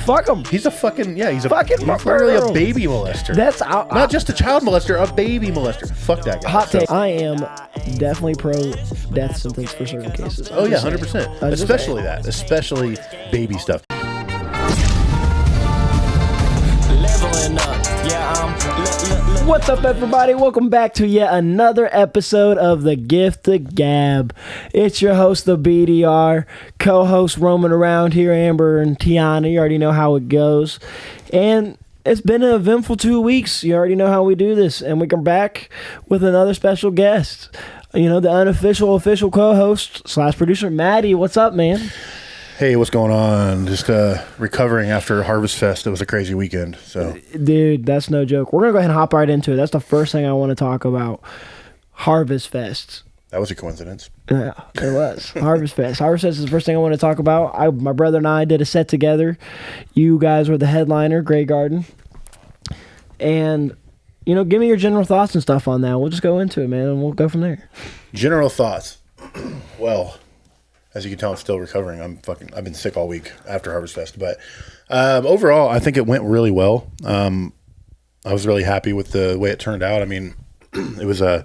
Fuck him. He's a fucking, he's Fucking literally a baby molester. That's not just a child molester, a baby molester. Fuck that guy. Hot take. I am definitely pro death sentence for certain cases. Oh yeah, 100%. Especially baby stuff. What's up, everybody? Welcome back to yet another episode of The Gift of Gab. It's your host, the BDR, co-host roaming around here, Amber and Tiana. You already know how it goes. And it's been an eventful 2 weeks. You already know how we do this. And we come back with another special guest. You know, the unofficial, official co-host / producer, Matty. What's up, man? Hey, what's going on? Just recovering after Harvest Fest. It was a crazy weekend. So, dude, that's no joke. We're going to go ahead and hop right into it. That's the first thing I want to talk about. Harvest Fest. That was a coincidence. Yeah, it was. Harvest Fest. Harvest Fest is the first thing I want to talk about. My brother and I did a set together. You guys were the headliner, Grey Garden. And, you know, give me your general thoughts and stuff on that. We'll just go into it, man, and we'll go from there. General thoughts. Well, as you can tell, I'm still recovering. I've been sick all week after Harvest Fest, but overall, I think it went really well. I was really happy with the way it turned out. I mean, it was a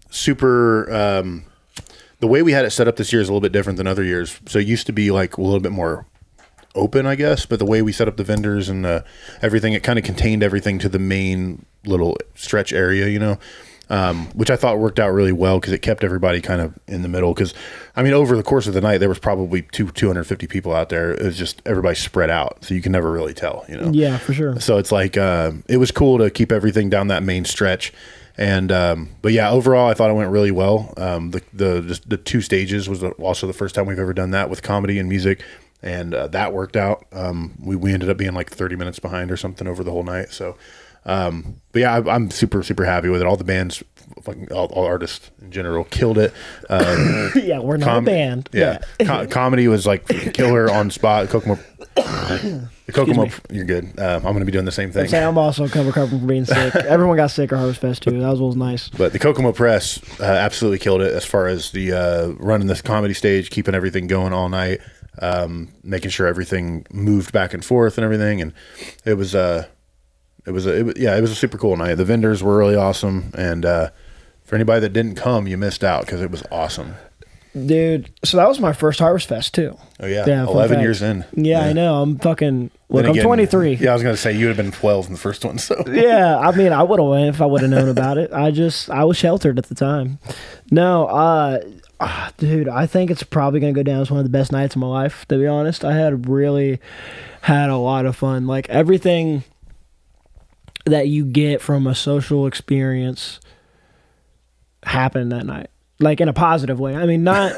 super. The way we had it set up this year is a little bit different than other years. So it used to be like a little bit more open, I guess, but the way we set up the vendors and everything, it kind of contained everything to the main little stretch area, you know. Which I thought worked out really well because it kept everybody kind of in the middle. Because, I mean, over the course of the night, there was probably 250 people out there. It was just everybody spread out, so you can never really tell, you know? Yeah, for sure. So it's like, it was cool to keep everything down that main stretch. And, but yeah, overall, I thought it went really well. The two stages was also the first time we've ever done that with comedy and music. And that worked out. We ended up being like 30 minutes behind or something over the whole night. So, but yeah, I'm super, super happy with it. All the bands, fucking all artists in general killed it. Yeah, we're not a band. Yeah. Comedy was like killer on spot. Kokomo, you're good. I'm going to be doing the same thing. I'm also recovering from being sick. Everyone got sick at Harvest Fest too. That was nice. But the Kokomo Press absolutely killed it as far as the running this comedy stage, keeping everything going all night, making sure everything moved back and forth and everything. And it was a super cool night. The vendors were really awesome, and for anybody that didn't come, you missed out because it was awesome, dude. So that was my first Harvest Fest too. Oh yeah 11 years in. Yeah, I know. I'm 23. Yeah, I was gonna say you would have been 12 in the first one. So yeah, I mean, I would have went if I would have known about it. I was sheltered at the time. No, dude, I think it's probably gonna go down as one of the best nights of my life. To be honest, I really had a lot of fun. Like everything that you get from a social experience happened that night, like in a positive way. I mean, not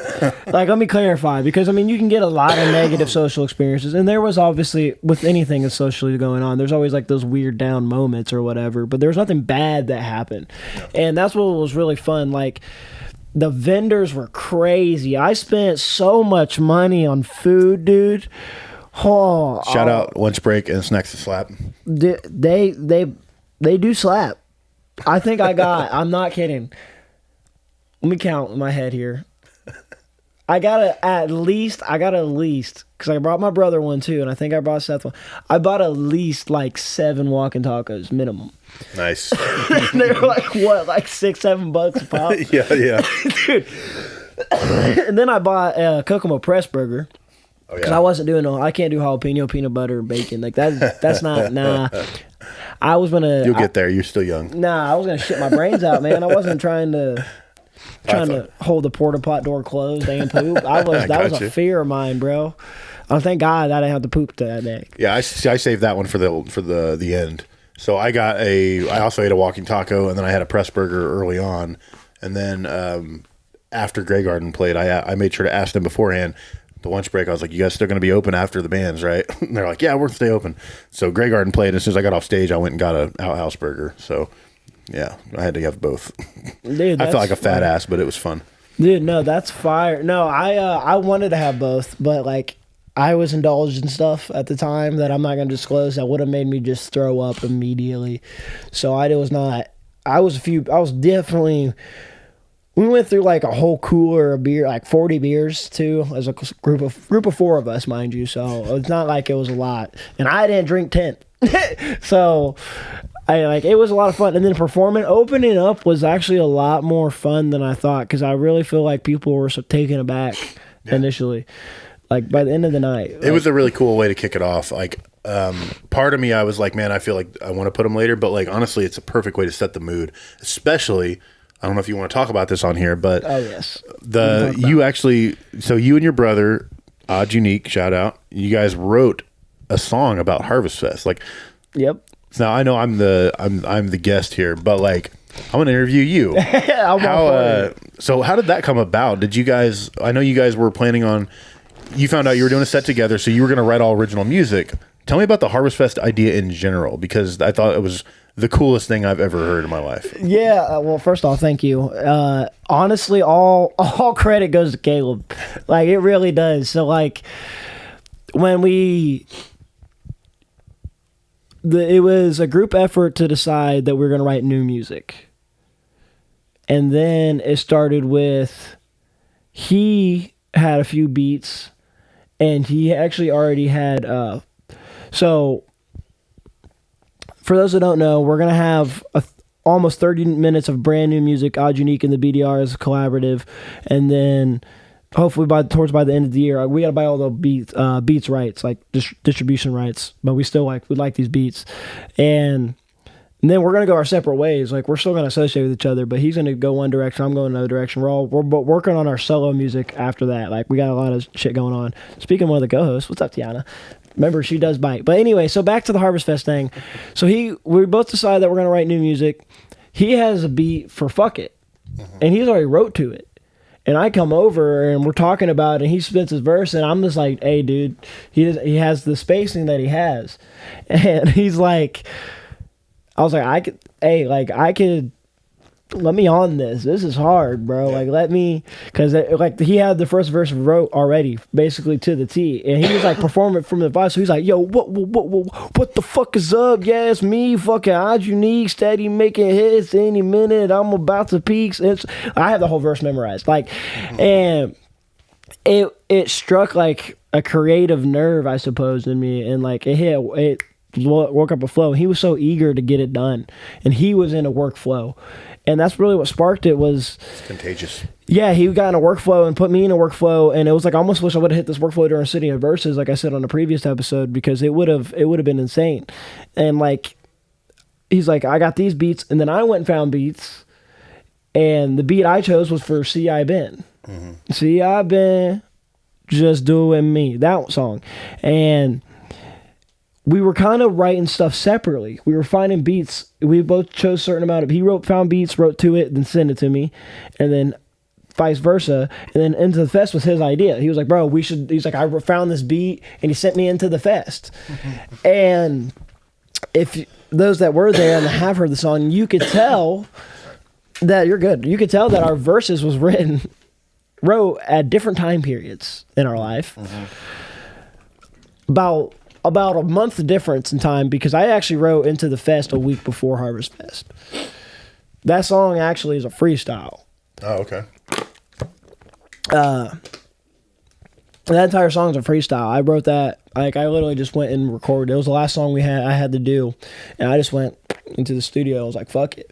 like, let me clarify, because I mean, you can get a lot of negative social experiences, and there was obviously, with anything that's socially going on, there's always like those weird down moments or whatever, but there's nothing bad that happened. And that's what was really fun. Like, the vendors were crazy. I spent so much money on food, dude. Shout out Lunch Break and Snacks to Slap. They do slap. I think I'm not kidding. Let me count in my head here. I got at least, because I brought my brother one too, and I think I brought Seth one. I bought at least like 7 walking tacos minimum. Nice. They were like, what, like $6-7 a pop? Yeah. Dude. And then I bought a Kokomo Press burger. Because I can't do jalapeno, peanut butter, and bacon. Like that's not, nah. I was gonna. You'll get there. You're still young. Nah, I was gonna shit my brains out, man. I wasn't trying to hold the porta pot door closed and poop. That was a fear of mine, bro. Oh, thank God I didn't have to poop that day. Yeah, I saved that one for the end. So I also ate a walking taco, and then I had a press burger early on, and then after Grey Garden played, I made sure to ask them beforehand. The lunch break, I was like, you guys still going to be open after the bands, right? And they're like, yeah, we're going to stay open. So Grey Garden played, and as soon as I got off stage, I went and got a outhouse burger. So, yeah, I had to have both. Dude, I felt like a fat ass, but it was fun. Dude, no, that's fire. No, I wanted to have both, but, like, I was indulged in stuff at the time that I'm not going to disclose that would have made me just throw up immediately. So I was definitely We went through like a whole cooler of beer, like 40 beers too, as a group of 4 of us, mind you. So it's not like it was a lot, and I didn't drink 10. So it was a lot of fun. And then opening up was actually a lot more fun than I thought, because I really feel like people were so taken aback initially. Like by the end of the night, it was a really cool way to kick it off. Like, part of me, I was like, man, I feel like I want to put them later, but like honestly, it's a perfect way to set the mood, especially. I don't know if you want to talk about this on here, but oh yes, so you and your brother, Odd Unique, shout out, you guys wrote a song about Harvest Fest. Like, yep. Now I know I'm the guest here, but like I want to interview you. So how did that come about? Did you guys? I know you guys were planning on. You found out you were doing a set together, so you were going to write all original music. Tell me about the Harvest Fest idea in general, because I thought it was the coolest thing I've ever heard in my life. Yeah, well, first off, thank you. Honestly, all credit goes to Caleb. Like, it really does. So, like, when it was a group effort to decide that we were going to write new music. And then it started with, he had a few beats, and he actually already had, so for those that don't know, we're going to have almost 30 minutes of brand new music, Odd Unique and the BDR as a collaborative. And then hopefully by the end of the year, we got to buy all the beats rights, like distribution rights. But we like these beats. And then we're going to go our separate ways. Like, we're still going to associate with each other, but he's going to go one direction, I'm going another direction. We're working on our solo music after that. Like, we got a lot of shit going on. Speaking of one of the co-hosts, what's up, Tiana? Remember, she does bite. But anyway, so back to the Harvest Fest thing. So we both decided that we're going to write new music. He has a beat for Fuck It, and he's already wrote to it. And I come over, and we're talking about it, and he spits his verse, and I'm just like, hey, dude, he has the spacing that he has. And he's like, I was like, I could, let me on this. This is hard, bro. Like, let me, because like he had the first verse wrote already, basically to the T, and he was like performing from the voice. So he's like, yo, what the fuck is up? Yeah, it's me, fucking Odd Unique, steady making hits. Any minute, I'm about to peak. I have the whole verse memorized, like, and it struck like a creative nerve, I suppose, in me, and like it woke up a flow. He was so eager to get it done, and he was in a workflow. And that's really what sparked it. It's contagious. Yeah, he got in a workflow and put me in a workflow, and it was like I almost wish I would have hit this workflow during City of Verses, like I said on the previous episode, because it would have been insane. And like, he's like, I got these beats, and then I went and found beats, and the beat I chose was for See I Been. See I Been Just Doing Me, that song. And we were kind of writing stuff separately. We were finding beats. We both chose a certain amount of. He found beats, wrote to it, then sent it to me, and then vice versa. And then Into the Fest was his idea. He was like, "Bro, we should." He's like, "I found this beat," and he sent me Into the Fest. And if those that were there and have heard the song, you could tell that you're good. You could tell that our verses was wrote at different time periods in our life. About a month difference in time, because I actually wrote Into the Fest a week before Harvest Fest. That song actually is a freestyle. Oh, okay. That entire song is a freestyle. I wrote that, like, I literally just went and recorded. It was the last song I had to do, and I just went into the studio. I was like, fuck it.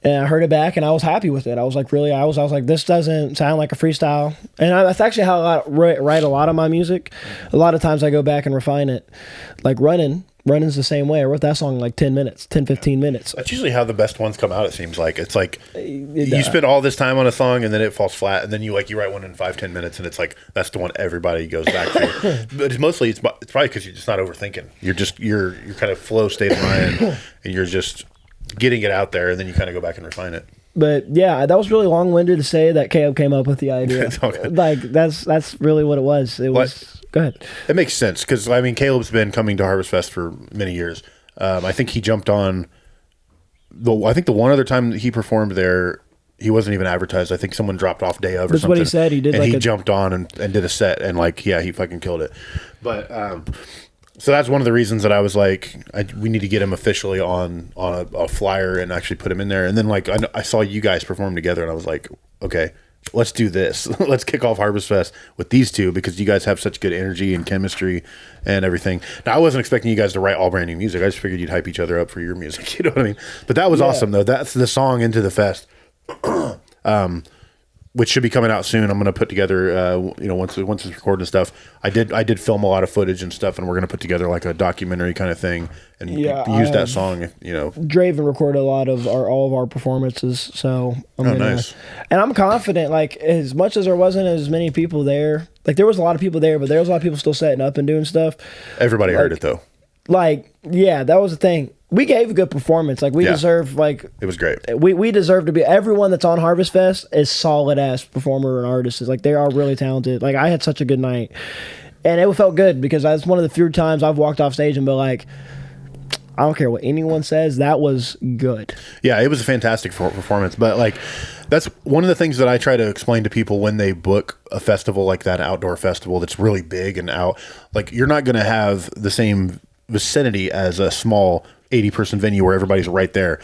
And I heard it back, and I was happy with it. I was like, really, I was like, this doesn't sound like a freestyle. And that's actually how I write a lot of my music. A lot of times I go back and refine it. Like Running's the same way. I wrote that song in like 10 minutes, 10, 15 minutes. That's usually how the best ones come out, it seems like. It's like you spend all this time on a song, and then it falls flat, and then you write one in 5-10 minutes, and it's like, that's the one everybody goes back to. But it's probably because you're just not overthinking. You're kind of flow state of mind, and you're just getting it out there, and then you kind of go back and refine it. But yeah, that was really long-winded to say that Caleb came up with the idea. Like, that's really what it was. It was. Go ahead. It makes sense, because I mean, Caleb's been coming to Harvest Fest for many years. I think he jumped on. I think the one other time that he performed there, he wasn't even advertised. I think someone dropped off day of or That's something. what he said. He did, and like he jumped on and did a set, and like, yeah, he fucking killed it. But So that's one of the reasons that I was like, we need to get him officially on a flyer and actually put him in there. And then like I saw you guys perform together, and I was like, okay, let's do this. Let's kick off Harvest Fest with these two because you guys have such good energy and chemistry and everything. Now I wasn't expecting you guys to write all brand new music. I just figured you'd hype each other up for your music. You know what I mean? But that was awesome though. That's the song Into the Fest. Which should be coming out soon. I'm going to put together, once it's recorded and stuff. I did film a lot of footage and stuff, and we're going to put together like a documentary kind of thing and use that song. Draven recorded a lot of all of our performances, so nice. And I'm confident. Like as much as there wasn't as many people there, like there was a lot of people there, but there was a lot of people still setting up and doing stuff. Everybody heard it though. Like that was the thing. We gave a good performance. Like we deserve. Like it was great. We deserve to be. Everyone that's on Harvest Fest is solid ass performer and artists. Like they are really talented. Like I had such a good night, and it felt good because that's one of the few times I've walked off stage and been like, I don't care what anyone says. That was good. Yeah, it was a fantastic performance. But like, that's one of the things that I try to explain to people when they book a festival like that, outdoor festival that's really big and out. Like you're not going to have the same vicinity as a small 80-person venue where everybody's right there.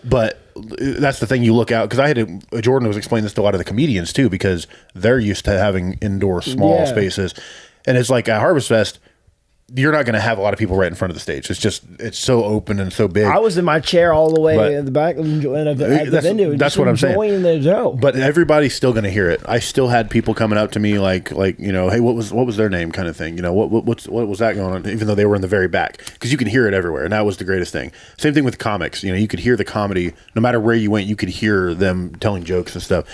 But that's the thing you look out, because Jordan was explaining this to a lot of the comedians too, because they're used to having indoor small spaces. And it's like at Harvest Fest, you're not going to have a lot of people right in front of the stage. It's so open and so big. I was in my chair all the way in the back at the venue. That's what I'm saying. The show. But everybody's still going to hear it. I still had people coming up to me like hey, what was their name kind of thing. What was that going on? Even though they were in the very back, because you can hear it everywhere, and that was the greatest thing. Same thing with comics. You could hear the comedy no matter where you went. You could hear them telling jokes and stuff.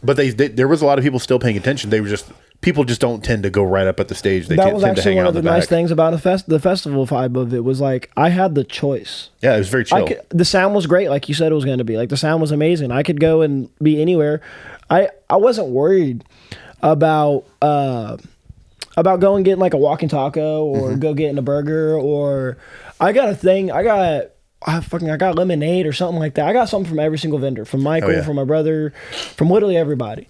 But there was a lot of people still paying attention. They were just. People just don't tend to go right up at the stage. They that was tend to actually hang one out of the in the nice back. things about the festival vibe of it was like I had the choice. Yeah, it was very chill. The sound was great, like you said it was going to be. Like the sound was amazing. I could go and be anywhere. I wasn't worried about going getting like a walking taco or go getting a burger, or I got a thing. I got lemonade or something like that. I got something from every single vendor, from Michael, from my brother, from literally everybody.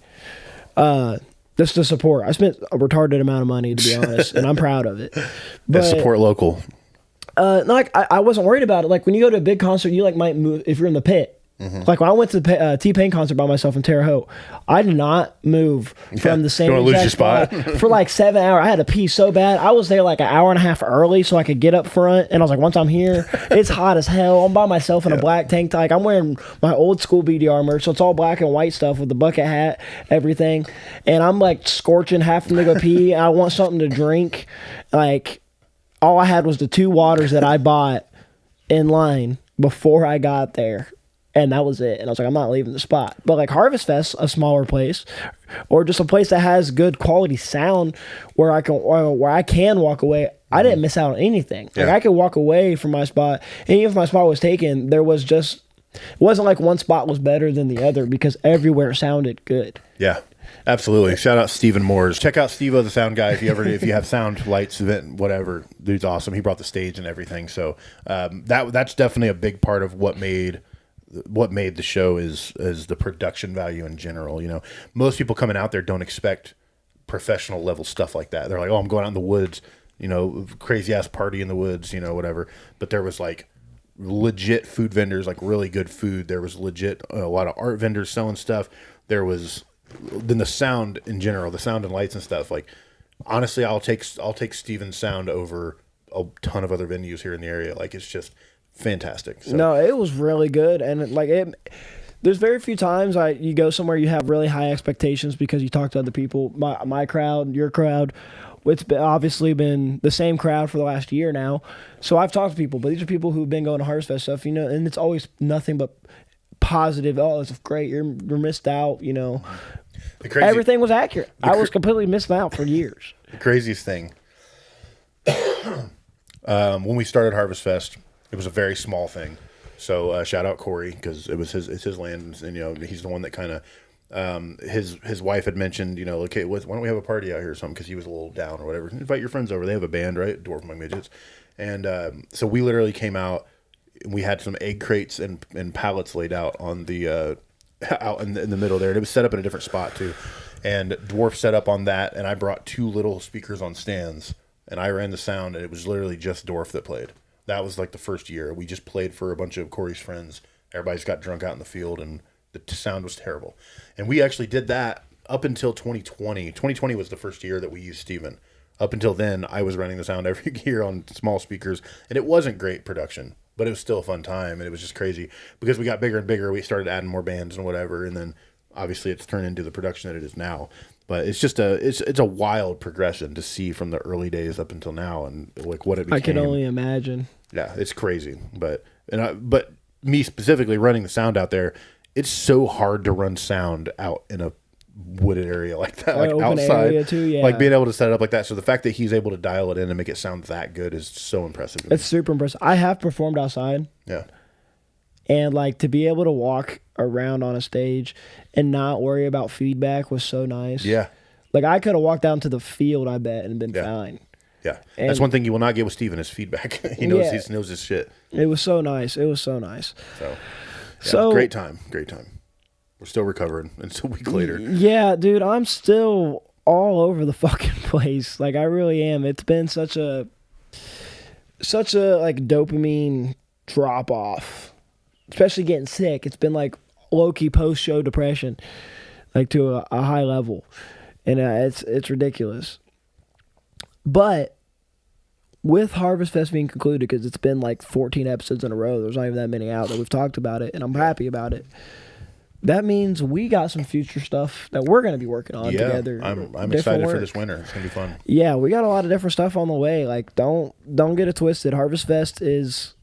Just to support. I spent a retarded amount of money, to be honest, and I'm proud of it. But support local. I wasn't worried about it. Like when you go to a big concert, you like might move if you're in the pit. Like when I went to the T-Pain concert by myself in Terre Haute, I did not move from the same exact spot for like 7 hours. I had to pee so bad. I was there like an hour and a half early so I could get up front. And I was like, once I'm here, it's hot as hell. I'm by myself in a black tank top. Like, I'm wearing my old school BDR merch, so it's all black and white stuff with the bucket hat, everything. And I'm like scorching, having to go pee. I want something to drink. Like all I had was the 2 waters that I bought in line before I got there. And that was it. And I was like, I'm not leaving the spot. But like Harvest Fest, a smaller place, or just a place that has good quality sound where I can walk away. I didn't miss out on anything. Like I could walk away from my spot, and even if my spot was taken, it wasn't like one spot was better than the other because everywhere sounded good. Yeah. Absolutely. Shout out Steven Moores. Check out Steve-O, the sound guy. If you have sound, lights, event, whatever, dude's awesome. He brought the stage and everything. So that's definitely a big part of what made the show is the production value in general. Most people coming out there don't expect professional level stuff like that. They're like, oh, I'm going out in the woods, crazy ass party in the woods, whatever. But there was like legit food vendors, like really good food. There was legit a lot of art vendors selling stuff. There was then the sound in general, the sound and lights and stuff. Like honestly, I'll take Steven's sound over a ton of other venues here in the area. Like it's just fantastic. So. No, it was really good, and there's very few times you go somewhere you have really high expectations because you talk to other people. My crowd, your crowd, it's obviously been the same crowd for the last year now. So I've talked to people, but these are people who've been going to Harvest Fest stuff, and it's always nothing but positive. Oh, it's great. You're missed out. Everything was accurate. I was completely missed out for years. The craziest thing, when we started Harvest Fest. It was a very small thing, so shout out Corey because it's his land, and he's the one that kind of his wife had mentioned okay, why don't we have a party out here or something because he was a little down or whatever. Invite your friends over. They have a band, right? Dwarf Among Midgets, and so we literally came out. And we had some egg crates and pallets laid out on the out in the middle there, and it was set up in a different spot too. And Dwarf set up on that, and I brought 2 little speakers on stands. and I ran the sound, and it was literally just Dorf that played. That was like the first year. We just played for a bunch of Corey's friends. Everybody's got drunk out in the field, and the sound was terrible. And we actually did that up until 2020. 2020 was the first year that we used Steven. Up until then, I was running the sound every year on small speakers, and it wasn't great production, but it was still a fun time, and it was just crazy. Because we got bigger and bigger, we started adding more bands and whatever, and then obviously it's turned into the production that it is now. But it's just it's a wild progression to see from the early days up until now, and like what it became. I can only imagine. Yeah, it's crazy. But me specifically running the sound out there, it's so hard to run sound out in a wooded area like that, like outside, area too, yeah. Like being able to set it up like that. So the fact that he's able to dial it in and make it sound that good is so impressive. It's super impressive. I have performed outside. Yeah. And like to be able to walk around on a stage and not worry about feedback was so nice. Yeah. Like I could have walked down to the field, I bet, and been fine. Yeah. And that's one thing you will not get with Steven is feedback. He knows he knows his shit. It was so nice. It was so nice. So great time. Great time. We're still recovering. It's a week later. Yeah, dude, I'm still all over the fucking place. Like I really am. It's been such a like dopamine drop off. Especially getting sick. It's been like low-key post-show depression, like to a high level. And it's ridiculous. But with Harvest Fest being concluded, because it's been like 14 episodes in a row, there's not even that many out that we've talked about it, and I'm happy about it. That means we got some future stuff that we're going to be working on together. I'm excited for this winter. It's going to be fun. Yeah, we got a lot of different stuff on the way. Like, don't get it twisted. Harvest Fest is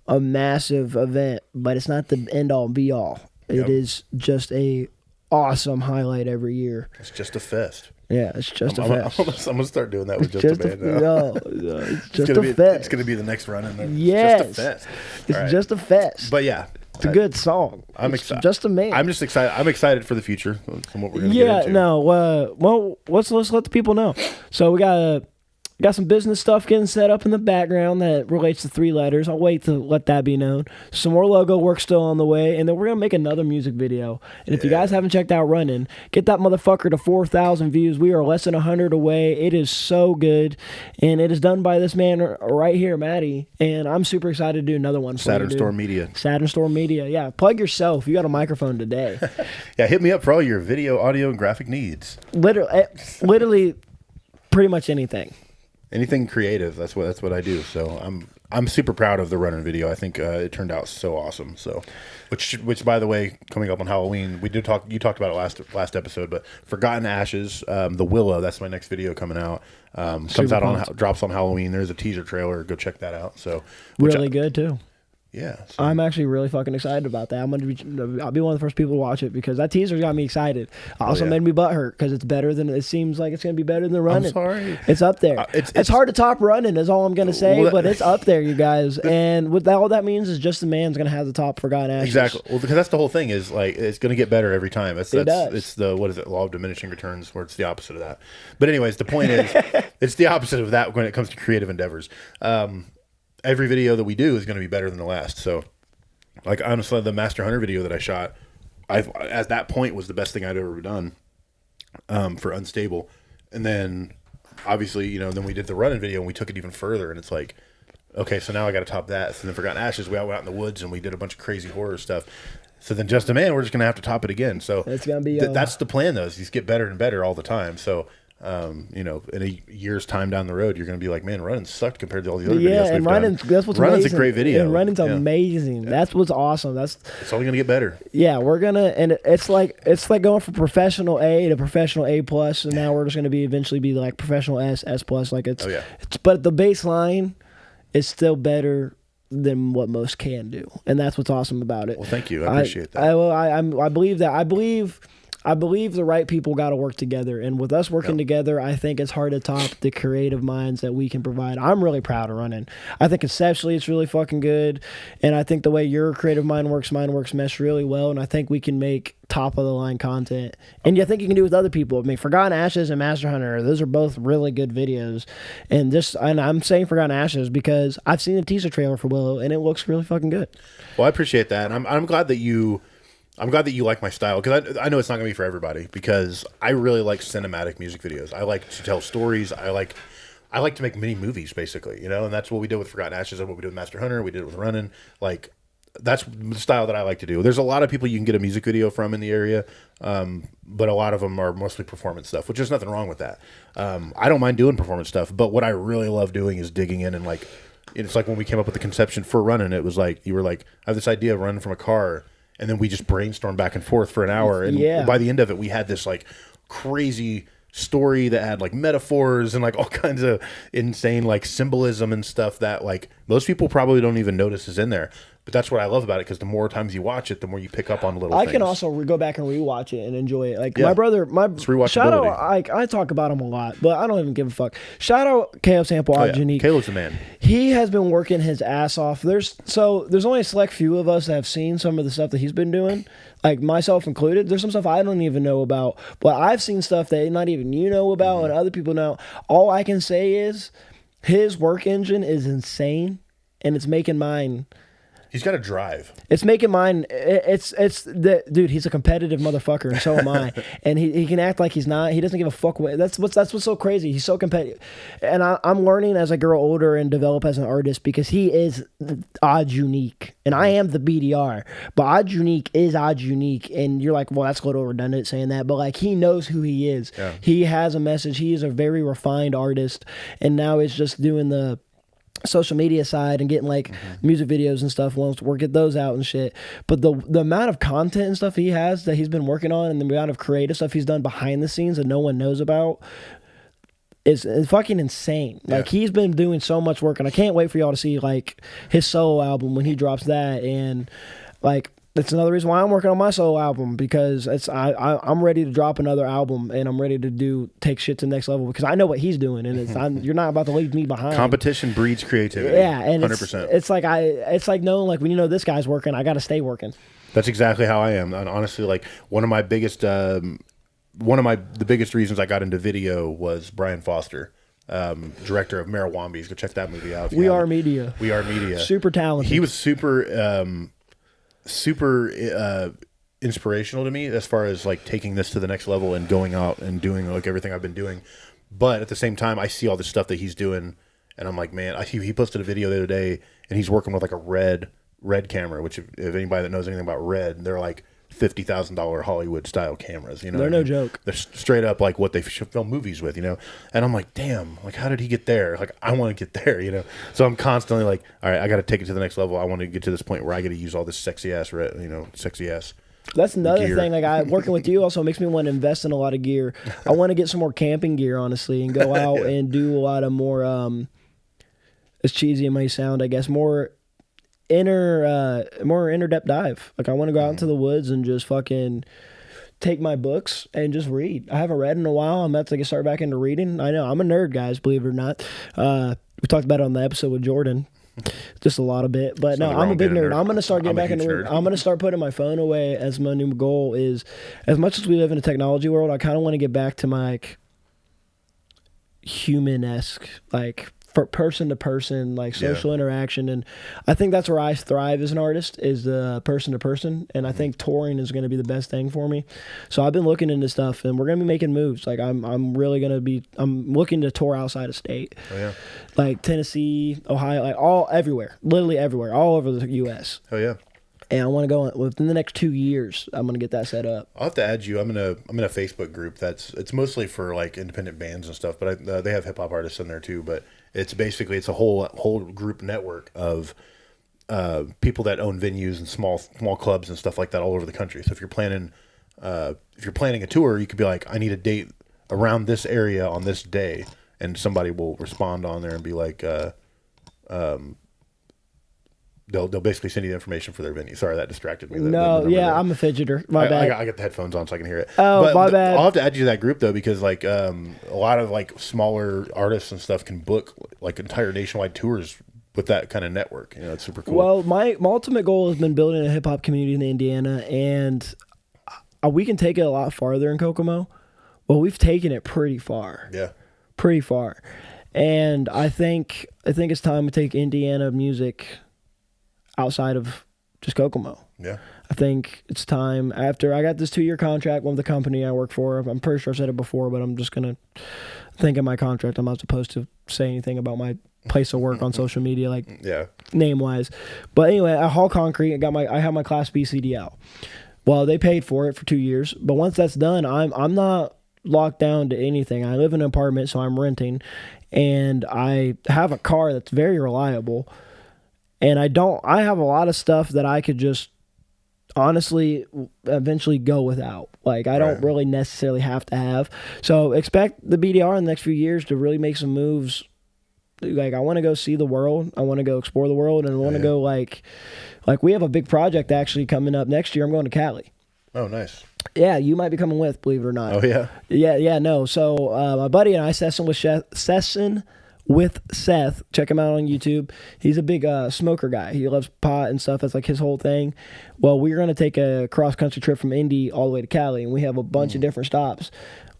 a massive event, but it's not the end-all and be-all. It is just a awesome highlight every year. It's just a fest. Yeah, it's just a fest. I'm going to start doing that with just a band now. It's just a fest. It's going to be the next run in there. Yes. Just a fest. It's just a fest. But yeah. It's a good song. I'm excited. Just a man. I'm just excited. I'm excited for the future and what we're going to get into. Well, let's let the people know. So we got some business stuff getting set up in the background that relates to 3 letters. I'll wait to let that be known. Some more logo work still on the way, and then we're going to make another music video. And if you guys haven't checked out Running, get that motherfucker to 4,000 views. We are less than 100 away. It is so good, and it is done by this man right here, Matty, and I'm super excited to do another one for Saturn Storm Media. Saturn Storm Media, yeah. Plug yourself. You got a microphone today. Yeah, hit me up for all your video, audio, and graphic needs. Literally pretty much anything. Anything creative, that's what I do. So I'm super proud of the Running video. I think it turned out so awesome. So, which by the way, coming up on Halloween, we did talk. You talked about it last episode, but Forgotten Ashes, the Willow. That's my next video coming out. Comes out drops on Halloween. There's a teaser trailer. Go check that out. So really good too. Yeah, so. I'm actually really fucking excited about that. I'll be one of the first people to watch it because that teaser got me excited. Also made me butthurt because it's better than it seems like it's gonna be better than Running. I'm sorry, it's up there. It's hard to top Running is all I'm gonna say, but it's up there, you guys. And with that, all that means is Just the Man's gonna have the top Forgotten Ashes. Exactly. Well, because that's the whole thing is like it's gonna get better every time. It does. It's the law of diminishing returns, where it's the opposite of that. But anyways, the point is, it's the opposite of that when it comes to creative endeavors. Every video that we do is going to be better than the last. So, like, honestly, the Master Hunter video that I shot, at that point was the best thing I'd ever done for Unstable. And then, obviously, then we did the Running video and we took it even further. And it's like, okay, so now I got to top that. So then Forgotten Ashes, we went out in the woods and we did a bunch of crazy horror stuff. So then Just a Man, we're just going to have to top it again. So it's going to be that's the plan, though, is these get better and better all the time. So in a year's time down the road, you're going to be like, man, Running sucked compared to all the other videos we've done. That's what's Running's amazing. A great video. And Running's amazing. That's what's awesome. It's only going to get better. Yeah, we're gonna, and it's like going from professional A to professional A plus, and now we're just going to eventually be like professional S plus. Like but the baseline is still better than what most can do, and that's what's awesome about it. Well, thank you. I appreciate that. I believe that. I believe the right people got to work together, and with us working together, I think it's hard to top the creative minds that we can provide. I'm really proud of Running. I think conceptually it's really fucking good, and I think the way your creative mind works, mine works mesh really well, and I think we can make top of the line content. And I think you can do it with other people. I mean, Forgotten Ashes and Master Hunter, those are both really good videos. And I'm saying Forgotten Ashes because I've seen the teaser trailer for Willow, and it looks really fucking good. Well, I appreciate that, and I'm glad that you. I'm glad that you like my style because I know it's not going to be for everybody because I really like cinematic music videos. I like to tell stories. I I like to make mini movies, basically, you know, and that's what we did with Forgotten Ashes and what we did with Master Hunter. We did it with Running. Like, that's the style that I like to do. There's a lot of people you can get a music video from in the area, but a lot of them are mostly performance stuff, which there's nothing wrong with that. I don't mind doing performance stuff, but what I really love doing is digging in and like, it's like when we came up with the conception for Running, it was like, you were like, I have this idea of running from a car, and then we just brainstormed back and forth for an hour, and by the end of it, we had this like crazy story that had like metaphors and like all kinds of insane like symbolism and stuff that like most people probably don't even notice is in there. But that's what I love about it, because the more times you watch it, the more you pick up on little things. I can also go back and rewatch it and enjoy it. Like my brother, shout out, I talk about him a lot, but I don't even give a fuck. Shout out Caleb Sample, Unique. Caleb's the man. He has been working his ass off. There's only a select few of us that have seen some of the stuff that he's been doing, like myself included. There's some stuff I don't even know about, but I've seen stuff that not even you know about and other people know. All I can say is his work engine is insane, and it's making mine. He's got a drive. It's making mine. Dude. He's a competitive motherfucker, and so am I. And he can act like he's not. He doesn't give a fuck. That's what's so crazy. He's so competitive, and I'm learning as I grow older and develop as an artist, because he is Odd Unique, and I am the BDR. But Odd Unique is Odd Unique, and you're like, well, that's a little redundant saying that, but like he knows who he is. Yeah. He has a message. He is a very refined artist, and now it's just doing the social media side and getting like music videos and stuff, wants to get those out and shit. But the amount of content and stuff he has that he's been working on, and the amount of creative stuff he's done behind the scenes that no one knows about is fucking insane. Like he's been doing so much work, and I can't wait for y'all to see like his solo album when he drops that. And like that's another reason why I'm working on my solo album, because I'm ready to drop another album, and I'm ready to take shit to the next level, because I know what he's doing, and you're not about to leave me behind. Competition breeds creativity. Yeah, and 100%. It's like knowing, like, when you know this guy's working, I got to stay working. That's exactly how I am. And honestly, like one of the biggest reasons I got into video was Brian Foster, director of Marijuana. Go check that movie out. We Are Media. Super talented. He was super inspirational to me as far as like taking this to the next level and going out and doing like everything I've been doing. But at the same time, I see all this stuff that he's doing, and I'm like, man, he posted a video the other day, and he's working with like a red camera, which if anybody that knows anything about red, they're like $50,000 Hollywood style cameras, you know. They're no joke. They're straight up like what they should film movies with, you know. And I'm like, damn, like how did he get there? Like I want to get there, you know. So I'm constantly like, all right, I got to take it to the next level. I want to get to this point where I get to use all this sexy ass. That's another thing. Like working with you also makes me want to invest in a lot of gear. I want to get some more camping gear, honestly, and go out and do a lot of more. As cheesy it may sound, I guess more inner depth dive. Like I want to go out into the woods and just fucking take my books and just read. I haven't read in a while. I'm about to get start back into reading. I know I'm a nerd, guys, believe it or not. We talked about it on the episode with Jordan, just a lot of bit. But no, I'm a big nerd. I'm gonna start getting back into reading. I'm gonna start putting my phone away. As my new goal is, as much as we live in a technology world, I kind of want to get back to my like human-esque, like person to person, like social interaction. And I think that's where I thrive as an artist, is the person to person. And I think touring is going to be the best thing for me. So I've been looking into stuff, and we're going to be making moves. Like I'm looking to tour outside of state. Oh yeah. Like Tennessee, Ohio, like literally everywhere, all over the US. Oh yeah. And I want to go within the next 2 years. I'm going to get that set up. I'll have to add you. I'm in a Facebook group it's mostly for like independent bands and stuff, but they have hip hop artists in there too. But it's a whole group network of people that own venues and small clubs and stuff like that all over the country. So if you're planning a tour, you could be like, I need a date around this area on this day, and somebody will respond on there and be like, They'll basically send you the information for their venue. Sorry, that distracted me. I'm a fidgeter. My bad. I got the headphones on so I can hear it. Oh, my bad. I'll have to add you to that group though, because like a lot of like smaller artists and stuff can book like entire nationwide tours with that kind of network. You know, it's super cool. Well, my ultimate goal has been building a hip hop community in Indiana, and we can take it a lot farther in Kokomo. Well, we've taken it pretty far. Yeah, pretty far. And I think it's time to take Indiana music outside of just Kokomo. Yeah. I think it's time. After I got this 2-year contract with the company I work for, I'm pretty sure I said it before, but I'm just going to think in my contract I'm not supposed to say anything about my place of work on social media, like name wise. But anyway, I haul concrete. I have my Class B CDL. Well, they paid for it for 2 years, but once that's done, I'm not locked down to anything. I live in an apartment, so I'm renting, and I have a car that's very reliable. And I have a lot of stuff that I could just honestly eventually go without. Like, I don't really necessarily have to have. So expect the BDR in the next few years to really make some moves. Like, I want to go see the world. I want to go explore the world, and I want to go like we have a big project actually coming up next year. I'm going to Cali. Oh, nice. Yeah, you might be coming with, believe it or not. Oh, yeah? Yeah, no. So my buddy and I session with Seth. Check him out on YouTube. He's a big smoker guy. He loves pot and stuff. That's like his whole thing. Well, we're going to take a cross-country trip from Indy all the way to Cali, and we have a bunch of different stops,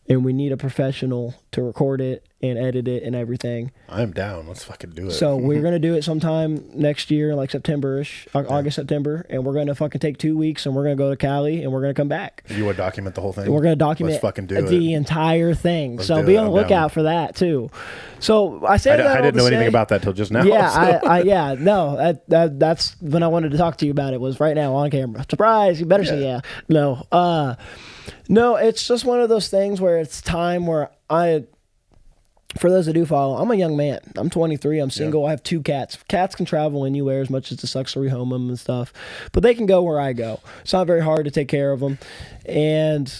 and we need a professional to record it and edit it and everything. I'm down. Let's fucking do it. So we're going to do it sometime next year, like September-ish, August, September, and we're going to fucking take 2 weeks, and we're going to go to Cali, and we're going to come back. You would document the whole thing? And we're going to document the entire thing. So be on the lookout for that, too. So I say that I didn't know anything about that till just now. Yeah, no, that's when I wanted to talk to you about it, was right now on camera. Surprise, you better say yeah. No, it's just one of those things where it's time where for those that do follow, I'm a young man. I'm 23. I'm single. I have 2 cats. Cats can travel anywhere as much as it sucks to rehome them and stuff. But they can go where I go. It's not very hard to take care of them. And,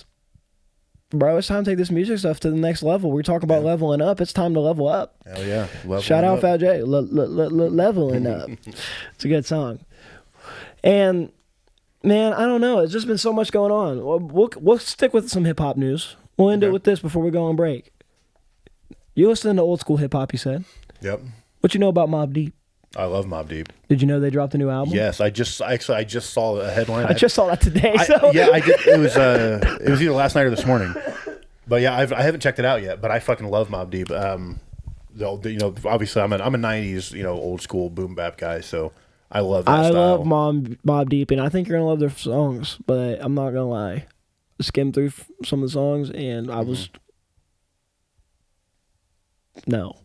bro, it's time to take this music stuff to the next level. We're talking about leveling up. It's time to level up. Hell yeah. Shout out Fat J. Leveling up. It's a good song. And, man, I don't know. It's just been so much going on. We'll stick with some hip-hop news. We'll end it with this before we go on break. You listen to old school hip hop, you said? Yep. What you know about Mobb Deep? I love Mobb Deep. Did you know they dropped a new album? Yes, I just saw a headline. I just saw that today. I did. It was either last night or this morning. But yeah, I haven't checked it out yet. But I fucking love Mobb Deep. Obviously I'm a '90s old school boom bap guy, so I love that style. I love Mobb Deep, and I think you're gonna love their songs. But I'm not gonna lie, I skimmed through some of the songs, and I was. No,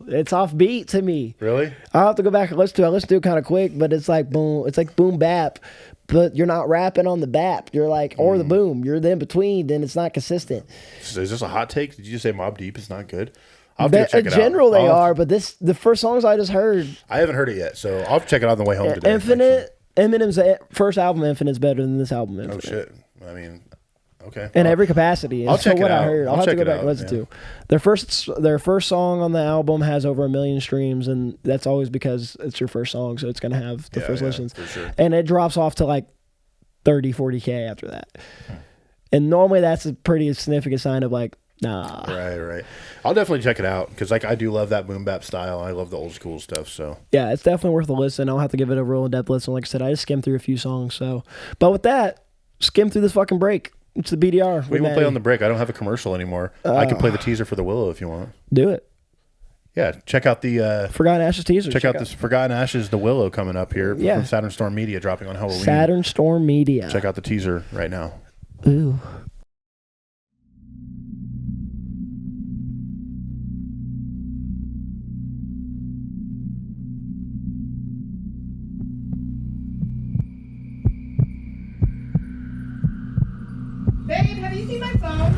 it's offbeat to me. Really? I'll have to go back and listen to it. I listened to it kind of quick, but it's like boom. It's like boom bap, but you're not rapping on the bap. You're like, or the boom. You're the in between. Then it's not consistent. Is this a hot take? Did you just say Mobb Deep is not good? In general, they are, but the first songs I just heard. I haven't heard it yet, so I'll check it out on the way home today. Eminem's first album, Infinite's better than this album. Infinite. Oh shit! I mean. Okay. In every capacity. I'll check it out. I heard. I'll have to go back and listen to. Their first song on the album has over 1 million streams, and that's always because it's your first song, so it's going to have the first listens. For sure. And it drops off to like 30, 40K after that. And normally that's a pretty significant sign of like, nah. Right. I'll definitely check it out because I do love that boom bap style. I love the old school stuff. So yeah, it's definitely worth a listen. I'll have to give it a real in-depth listen. Like I said, I just skimmed through a few songs. So, but with that, skim through this fucking break. It's the BDR. We won't play on the break. I don't have a commercial anymore. I can play the teaser for the Willow if you want. Do it. Yeah, check out the Forgotten Ashes teaser. Check out this Forgotten Ashes, the Willow coming up here from Saturn Storm Media, dropping on Halloween. Saturn Storm Media. Check out the teaser right now. Ooh. Babe, have you seen my phone?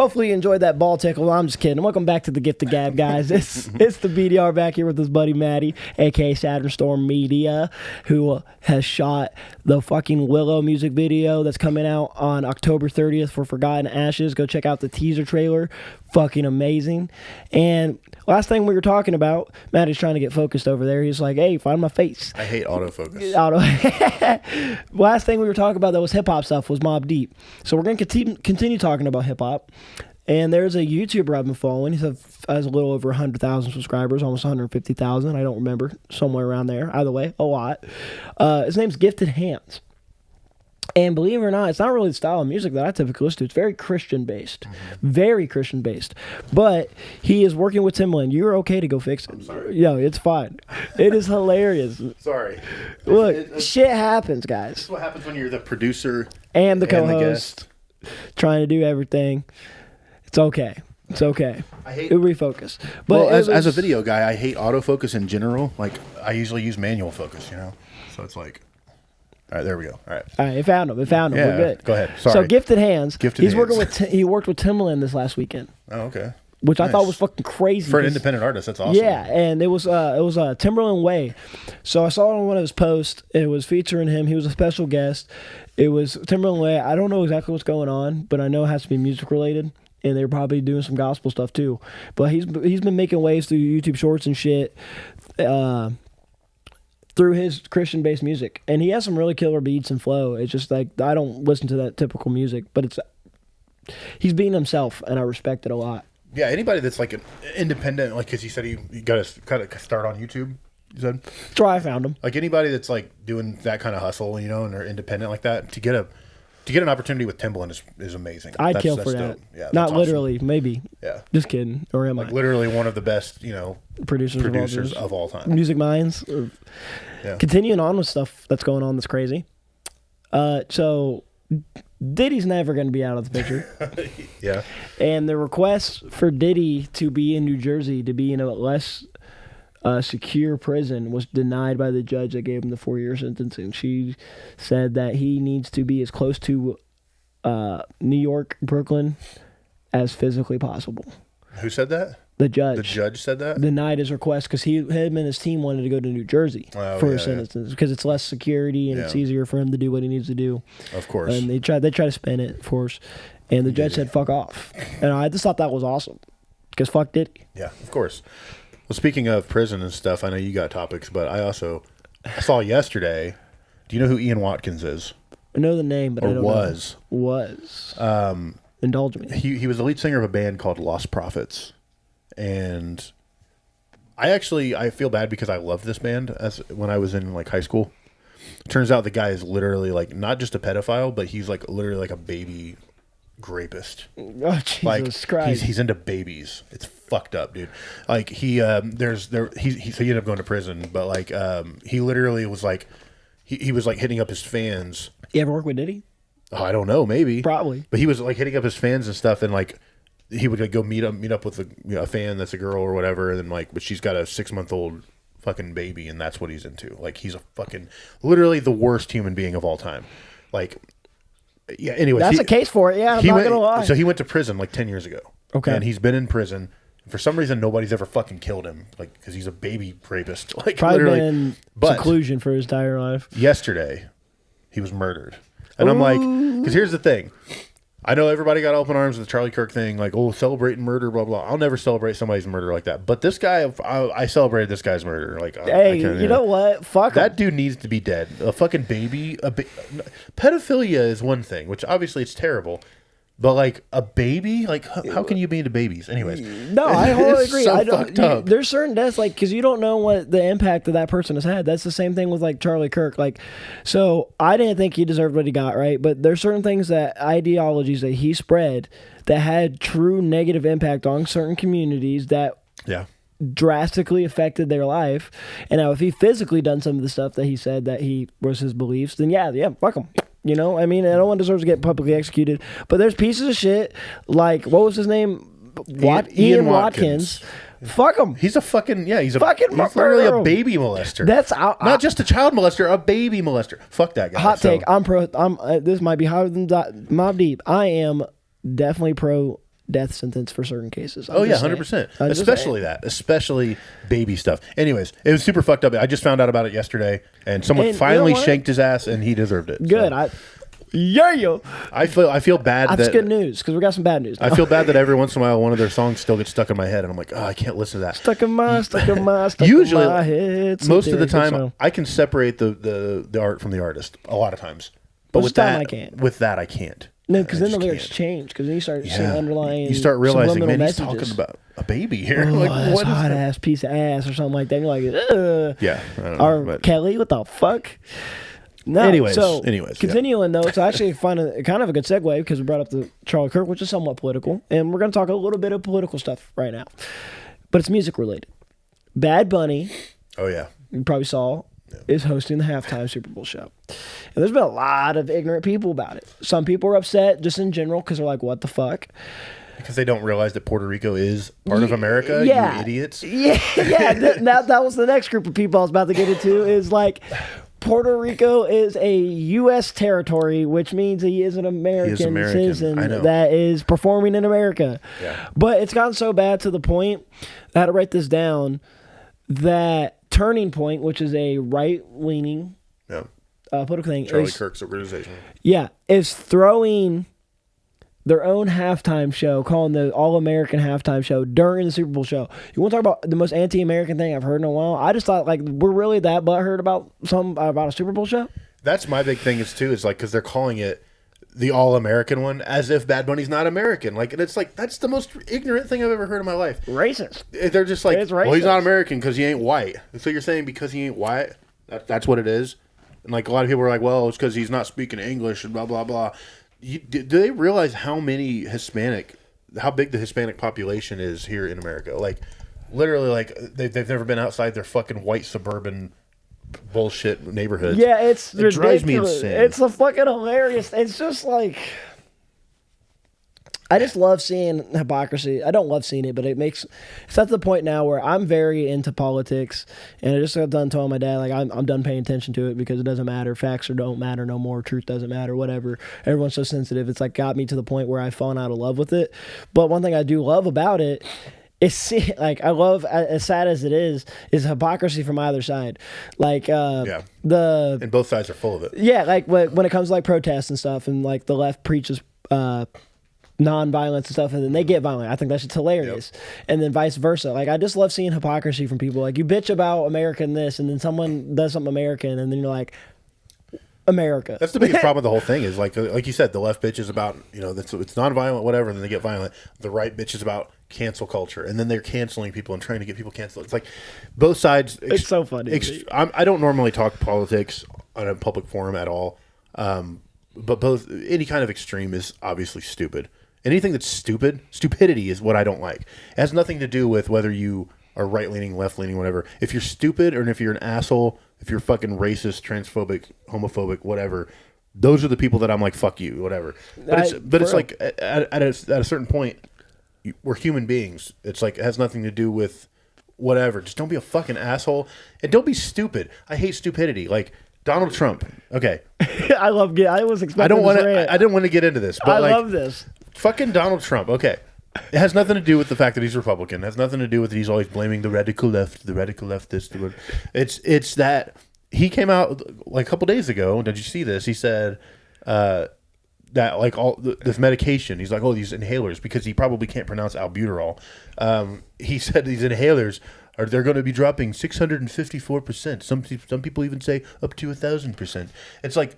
Hopefully you enjoyed that ball tickle. I'm just kidding. Welcome back to the Gift of Gab, guys. It's the BDR back here with his buddy Matty, aka Saturn Storm Media, who has shot the fucking Willow music video that's coming out on October 30th for Forgotten Ashes. Go check out the teaser trailer. Fucking amazing. And last thing we were talking about, Matty's trying to get focused over there. He's like, hey, find my face. I hate autofocus. Last thing we were talking about that was hip hop stuff was Mobb Deep. So we're going to continue talking about hip hop. And there's a YouTuber I've been following. He has a little over 100,000 subscribers, almost 150,000. I don't remember. Somewhere around there. Either way, a lot. His name's Gifted Hands. And believe it or not, it's not really the style of music that I typically listen to. It's very Christian-based. Very Christian-based. But he is working with Timbaland. You're okay to go fix it. I'm sorry. Yo, it's fine. It is hilarious. Sorry. Look, shit happens, guys. This is what happens when you're the producer and the co-host. Trying to do everything. It's okay. It's okay. I hate it. Refocus. But well, as a video guy, I hate autofocus in general. Like, I usually use manual focus, you know? So it's like... All right, there we go. All right. It found him. Yeah, we're good. Go ahead. Sorry. So Gifted Hands. He's working with. He worked with Timbaland this last weekend. Oh, okay. Which I thought was fucking crazy for an independent artist. That's awesome. Yeah, and it was Timberland Way. So I saw it on one of his posts. It was featuring him. He was a special guest. It was Timberland Way. I don't know exactly what's going on, but I know it has to be music related. And they're probably doing some gospel stuff too. But he's been making waves through YouTube Shorts and shit. Through his Christian-based music. And he has some really killer beats and flow. It's just like, I don't listen to that typical music, but he's being himself, and I respect it a lot. Yeah, anybody that's like an independent, like, because he said he got to kind of start on YouTube, you said? That's where I found him. Like, anybody that's like doing that kind of hustle, you know, and they're independent like that, to get an opportunity with Timbaland is amazing. I'd kill for that. Yeah, not awesome. Literally, maybe. Yeah. Just kidding. Or am like I? Literally one of the best, you know, producers of all time. Music minds. Yeah. Continuing on with stuff that's going on that's crazy. So Diddy's never going to be out of the picture. Yeah. And the request for Diddy to be in New Jersey, to be in a less secure prison, was denied by the judge that gave him the 4-year sentence. And she said that he needs to be as close to New York, Brooklyn, as physically possible. Who said that? The judge. The judge said that? Denied his request because him and his team wanted to go to New Jersey for his sentence because it's less security and it's easier for him to do what he needs to do. Of course. And they tried to spin it, of course. And the judge said, fuck off. And I just thought that was awesome because fuck Diddy. Yeah, of course. Well, speaking of prison and stuff, I know you got topics, but I saw yesterday. Do you know who Ian Watkins is? I know the name, but I don't was. know. Was. Indulge me. He was the lead singer of a band called Lost Prophets. And I feel bad because I loved this band when I was in like high school. Turns out the guy is literally like not just a pedophile, but he's like literally like a baby rapist. Oh, Jesus like, Christ. He's into babies. It's fucked up, dude. Like he so he ended up going to prison, but like he literally was like he was like hitting up his fans. You ever work with Diddy? Oh, I don't know, maybe. Probably. But he was like hitting up his fans and stuff, and like he would like go meet up with a fan that's a girl or whatever, and then like, but she's got a 6-month-old fucking baby, and that's what he's into. Like, he's a fucking literally the worst human being of all time. Like, yeah. Anyway, that's a case for it. Yeah, I'm not gonna lie. So he went to prison like 10 years ago. Okay, and he's been in prison. For some reason, nobody's ever fucking killed him, like because he's a baby rapist. Like, probably literally, been in seclusion for his entire life. Yesterday, he was murdered, and I'm like, because here's the thing. I know everybody got open arms with the Charlie Kirk thing, like, oh, celebrating murder, blah, blah. I'll never celebrate somebody's murder like that. But this guy, I celebrated this guy's murder. Like, hey, you know what? Fuck that him. dude needs to be dead. A fucking baby. Pedophilia is one thing, which obviously it's terrible. But like a baby, like how can you be into babies? Anyways, no, I wholly agree. So fucked up. There's certain deaths, like, because you don't know what the impact that person has had. That's the same thing with like Charlie Kirk. Like, so I didn't think he deserved what he got, right? But there's certain things that ideologies that he spread that had true negative impact on certain communities that drastically affected their life. And now if he physically done some of the stuff that he said that he was his beliefs, then yeah, fuck him. You know, I mean, no one deserves to get publicly executed. But there's pieces of shit like, what was his name? Ian Watkins. Fuck him. He's a fucking, he's fucking literally a baby molester. That's not just a child molester, a baby molester. Fuck that guy. Hot take. I'm pro. This might be higher than Mobb Deep. I am definitely pro death sentence for certain cases. Oh yeah, 100%. Especially baby stuff. Anyways, it was super fucked up. I just found out about it yesterday, and someone finally shanked his ass, and he deserved it. Good. So. Yeah. I feel bad. That's good news because we got some bad news now. I feel bad that every once in a while one of their songs still gets stuck in my head, and I'm like, oh, I can't listen to that. Stuck in my head. Most of the time, I can separate the art from the artist. A lot of times, but with that, I can't. With that, I can't. No, because then the lyrics change. Because then you start seeing underlying. You start realizing, man, he's messages. talking about a baby here. Oh, like, what hot ass piece of ass or something like that. And you're like, ugh. Yeah. I don't know, but. Kelly, what the fuck? No, anyways, continuing though, it's actually kind of a good segue because we brought up the Charlie Kirk, which is somewhat political, and we're going to talk a little bit of political stuff right now, but it's music related. Bad Bunny, you probably saw, is hosting the halftime Super Bowl show, and there's been a lot of ignorant people about it. Some people are upset just in general because they're like, "What the fuck." Because they don't realize that Puerto Rico is part of America, you idiots. Yeah. That was the next group of people I was about to get into is like, Puerto Rico is a U.S. territory, which means he is an American citizen that is performing in America. Yeah. But it's gotten so bad to the point, I had to write this down, that Turning Point, which is a right-leaning political thing. Charlie Kirk's organization. Yeah, is throwing their own halftime show, calling the All-American halftime show during the Super Bowl show. You want to talk about the most anti-American thing I've heard in a while? I just thought, like, we're really that butthurt about a Super Bowl show? That's my big thing is like, because they're calling it the All-American one as if Bad Bunny's not American. Like, and it's like, that's the most ignorant thing I've ever heard in my life. Racist. They're just like, well, he's not American because he ain't white. So you're saying because he ain't white, that's what it is? And like, a lot of people are like, well, it's because he's not speaking English and blah, blah, blah. Do they realize how big the Hispanic population is here in America? Like, literally, like they've never been outside their fucking white suburban bullshit neighborhoods. Yeah, it drives me insane. It's a fucking hilarious. It's just like, I just love seeing hypocrisy. I don't love seeing it, but it's at the point now where I'm very into politics, and I just got done telling my dad, like, I'm done paying attention to it because it doesn't matter. Facts don't matter no more. Truth doesn't matter. Whatever. Everyone's so sensitive. It's like got me to the point where I've fallen out of love with it. But one thing I do love about it is I love, as sad as it is hypocrisy from either side. Like and both sides are full of it. Yeah, like when it comes to like protests and stuff, and like the left preaches non-violence and stuff, and then they get violent. I think that's just hilarious. And then vice versa. Like, I just love seeing hypocrisy from people. Like, you bitch about American this, and then someone does something American, and then you're like, America. That's the biggest problem with the whole thing is, like you said, the left bitches about, it's non-violent, whatever, and then they get violent. The right bitches about cancel culture, and then they're canceling people and trying to get people canceled. It's like both sides. It's so funny. I don't normally talk politics on a public forum at all, but any kind of extreme is obviously stupid. Anything that's stupidity is what I don't like. It has nothing to do with whether you are right-leaning, left-leaning, whatever. If you're stupid or if you're an asshole, if you're fucking racist, transphobic, homophobic, whatever, those are the people that I'm like, fuck you, whatever. But it's like at a certain point, we're human beings. It's like it has nothing to do with whatever. Just don't be a fucking asshole. And don't be stupid. I hate stupidity. Like, Donald Trump. Okay. I was expecting I didn't want to get into this, but I love this. Fucking Donald Trump. Okay. It has nothing to do with the fact that he's Republican. It has nothing to do with he's always blaming the radical left, this. It's that he came out like a couple days ago. Did you see this? He said that like this medication. He's like, oh, these inhalers, because he probably can't pronounce albuterol. He said these inhalers they're going to be dropping 654%. Some people even say up to 1,000%. It's like,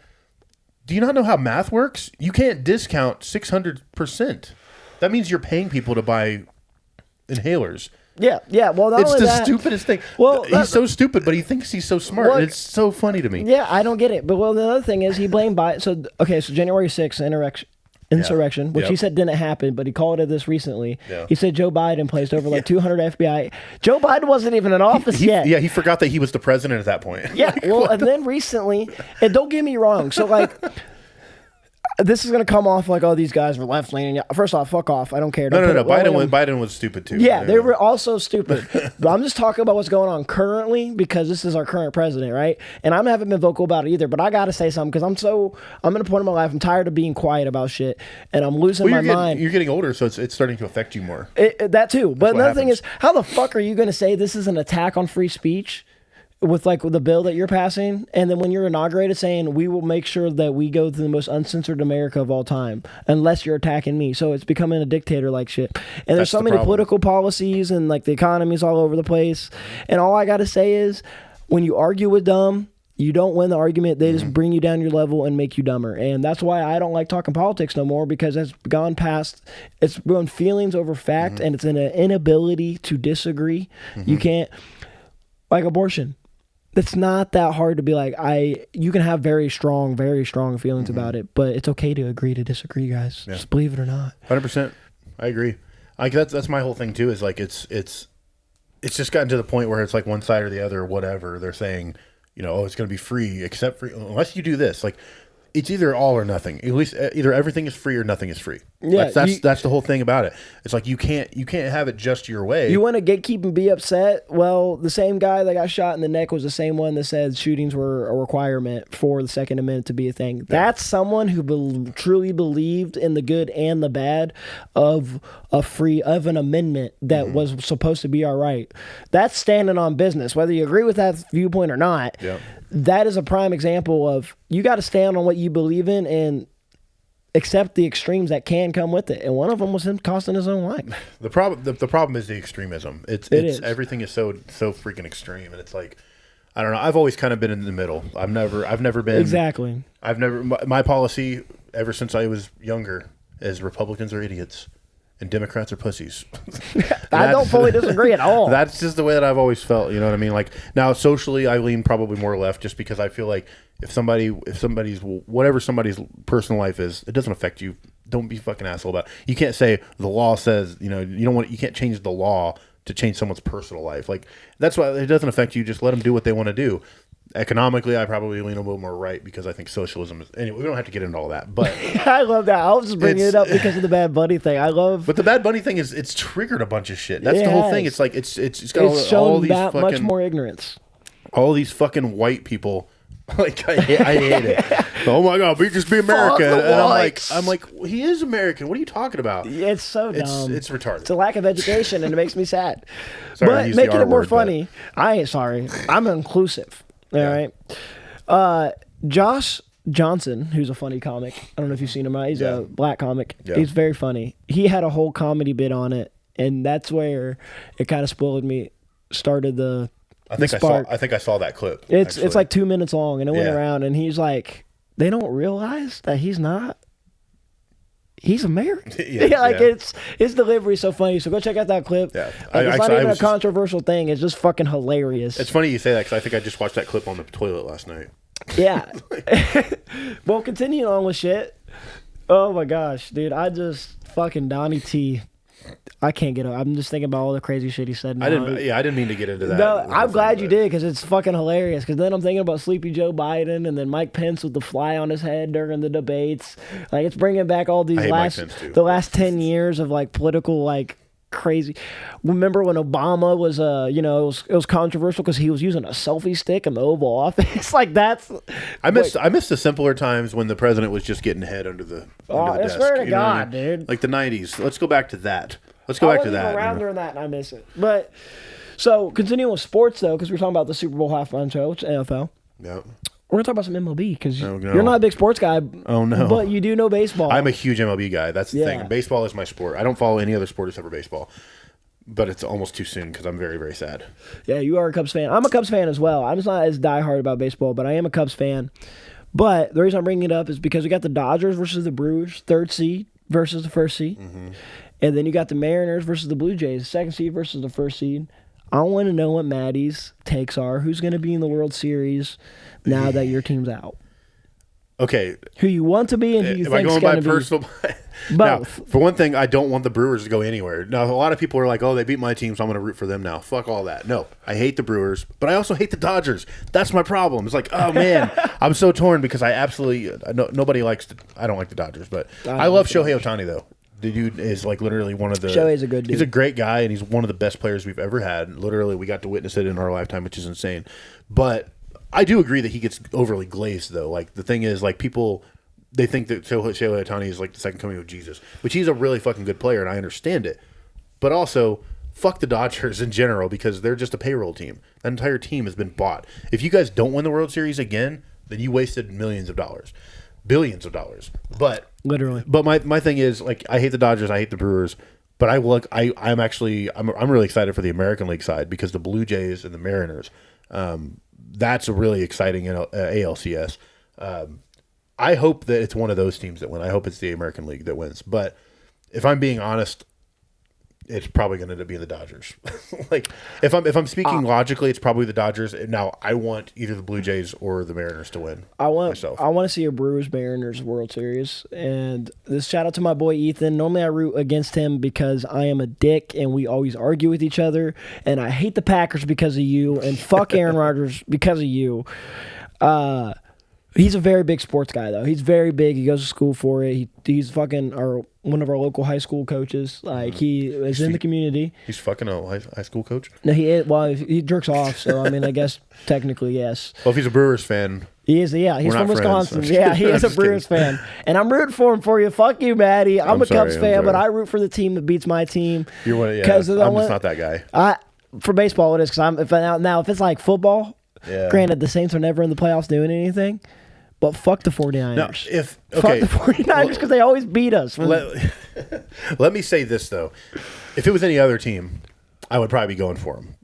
do you not know how math works? You can't discount 600%. That means you're paying people to buy inhalers. Yeah. Well, it's the stupidest thing. Well, he's so stupid, but he thinks he's so smart. Well, it's so funny to me. Yeah, I don't get it. But the other thing is he blamed so January 6th insurrection, which he said didn't happen, but he called it this recently. Yeah. He said Joe Biden placed over like 200 FBI. Joe Biden wasn't even in office yet. Yeah, he forgot that he was the president at that point. Yeah, and then recently, and don't get me wrong, so like, this is gonna come off like, oh, these guys were left leaning. First off, fuck off. I don't care. No. Biden was stupid too. Yeah, they were also stupid. But I'm just talking about what's going on currently because this is our current president, right? And I haven't been vocal about it either. But I gotta say something because I'm in a point in my life. I'm tired of being quiet about shit, and I'm losing my mind. You're getting older, so it's starting to affect you more. That too. But another thing is, how the fuck are you gonna say this is an attack on free speech? With the bill that you're passing, and then when you're inaugurated saying we will make sure that we go to the most uncensored America of all time unless you're attacking me. So it's becoming a dictator like shit. And there's so many political policies and like the economy's all over the place. And all I gotta say is when you argue with dumb, you don't win the argument. They just bring you down your level and make you dumber. And that's why I don't like talking politics no more because it's gone past, it's gone feelings over fact and it's an inability to disagree. You can't, like abortion. It's not that hard to be like, you can have very strong feelings about it, but it's okay to agree to disagree, guys. Yeah. Just believe it or not. 100%. I agree. Like that's my whole thing too, is like it's just gotten to the point where it's like one side or the other or whatever. They're saying, oh, it's going to be free except for unless you do this. Like it's either all or nothing. At least either everything is free or nothing is free. Yeah, that's the whole thing about it. It's like you can't have it just your way. You want to gatekeep and be upset? Well, the same guy that got shot in the neck was the same one that said shootings were a requirement for the Second Amendment to be a thing. Yeah. That's someone who truly believed in the good and the bad of an amendment that was supposed to be our right. That's standing on business, whether you agree with that viewpoint or not. Yeah. That is a prime example of you got to stand on what you believe in and accept the extremes that can come with it. And one of them was him costing his own life. The problem is the extremism. It's everything is so freaking extreme, and it's like I don't know. I've always kind of been in the middle. I've never been exactly. My policy ever since I was younger is Republicans are idiots and Democrats are pussies. I don't fully disagree at all. That's just the way that I've always felt. You know what I mean? Like now, socially, I lean probably more left, just because I feel like if somebody's whatever somebody's personal life is, it doesn't affect you. Don't be a fucking asshole about it. You can't say the law says you can't change the law to change someone's personal life. Like that's why it doesn't affect you. Just let them do what they want to do. Economically, I probably lean a little more right because I think socialism is. Anyway, we don't have to get into all that, but I love that. I was just bringing it up because of the Bad Bunny thing. But the Bad Bunny thing it's triggered a bunch of shit. That's the whole thing. It's like it's got all these that fucking, much more ignorance. All these fucking white people. Like I hate it. Oh my god, just be American. And I'm like, he is American. What are you talking about? It's so dumb. It's retarded. It's a lack of education, and it makes me sad. Sorry, but making it more funny, I ain't sorry. I'm inclusive. All right. Josh Johnson, who's a funny comic. I don't know if you've seen him. He's a black comic. Yeah. He's very funny. He had a whole comedy bit on it, and that's where it kind of spoiled me. Started the. I think I saw that clip. It's like 2 minutes long, and it went around, and he's like, they don't realize that he's American. It's his delivery is so funny. So go check out that clip. Yeah, it's not even a controversial thing. It's just fucking hilarious. It's funny you say that because I think I just watched that clip on the toilet last night. Yeah. Well, continuing on with shit. Oh my gosh, dude! I just fucking Donnie T. I can't get up. I'm just thinking about all the crazy shit he said. Now. I didn't mean to get into that. No, I'm glad you did because it's fucking hilarious. Because then I'm thinking about Sleepy Joe Biden and then Mike Pence with the fly on his head during the debates. Like it's bringing back all these last 10 years of like political like crazy. Remember when Obama was it was controversial because he was using a selfie stick in the Oval Office. Like that's I missed the simpler times when the president was just getting head under the desk. I swear to God, dude. Like the 90s. Let's go back to that. I wasn't around during that, and I miss it. But so continuing with sports though, because we're talking about the Super Bowl halftime show, which is NFL. Yeah. We're gonna talk about some MLB because you're not a big sports guy. Oh no! But you do know baseball. I'm a huge MLB guy. That's the thing. Baseball is my sport. I don't follow any other sport except for baseball. But it's almost too soon because I'm very, very sad. Yeah, you are a Cubs fan. I'm a Cubs fan as well. I'm just not as diehard about baseball, but I am a Cubs fan. But the reason I'm bringing it up is because we got the Dodgers versus the Brewers, 3rd seed versus the 1st seed. Mm-hmm. And then you got the Mariners versus the Blue Jays, 2nd seed versus the 1st seed. I want to know what Matty's takes are. Who's going to be in the World Series now that your team's out? Okay. Who you want to be and who you think is going to be. Now, Both. for one thing, I don't want the Brewers to go anywhere. Now, a lot of people are like, "Oh, they beat my team, so I'm going to root for them now." Fuck all that. No, I hate the Brewers, but I also hate the Dodgers. That's my problem. It's like, oh man, I'm so torn because I absolutely nobody likes. I don't like the Dodgers, but I love Shohei Ohtani though. The dude is like literally one of the. Shohei's a good dude. He's a great guy, and he's one of the best players we've ever had. Literally, we got to witness it in our lifetime, which is insane. But I do agree that he gets overly glazed, though. Like the thing is, like people. They think that Shohei Ohtani is like the second coming of Jesus, which he's a really fucking good player, and I understand it. But also, fuck the Dodgers in general because they're just a payroll team. That entire team has been bought. If you guys don't win the World Series again, then you wasted millions of dollars, billions of dollars. But Literally. But my thing is like I hate the Dodgers, I hate the Brewers, but I'm really excited for the American League side because the Blue Jays and the Mariners, that's a really exciting ALCS. I hope that it's one of those teams that win. I hope it's the American League that wins. But if I'm being honest, it's probably going to end up being the Dodgers. Like if I'm speaking logically, it's probably the Dodgers. Now I want either the Blue Jays or the Mariners to win. I want to see a Brewers Mariners World Series, and this shout out to my boy Ethan. Normally I root against him because I am a dick and we always argue with each other, and I hate the Packers because of you, and fuck Aaron Rodgers because of you. He's a very big sports guy, though. He's very big. He goes to school for it. He's fucking one of our local high school coaches. Like, he is in the community. He's fucking a high school coach? No, he is. Well, he jerks off, so, I mean, I guess technically, yes. Well, if he's a Brewers fan... He is, yeah. He's from Wisconsin. Yeah, he is a Brewers kidding. fan. And I'm rooting for you. Fuck you, Matty. I'm a Cubs fan, sorry. but I root for the team that beats my team. You're one, yeah, I'm just not that guy. For baseball, it is, because if it's like football, granted, the Saints are never in the playoffs doing anything. But fuck the 49ers. No, fuck the 49ers because they always beat us. Let me say this, though. If it was any other team, I would probably be going for them.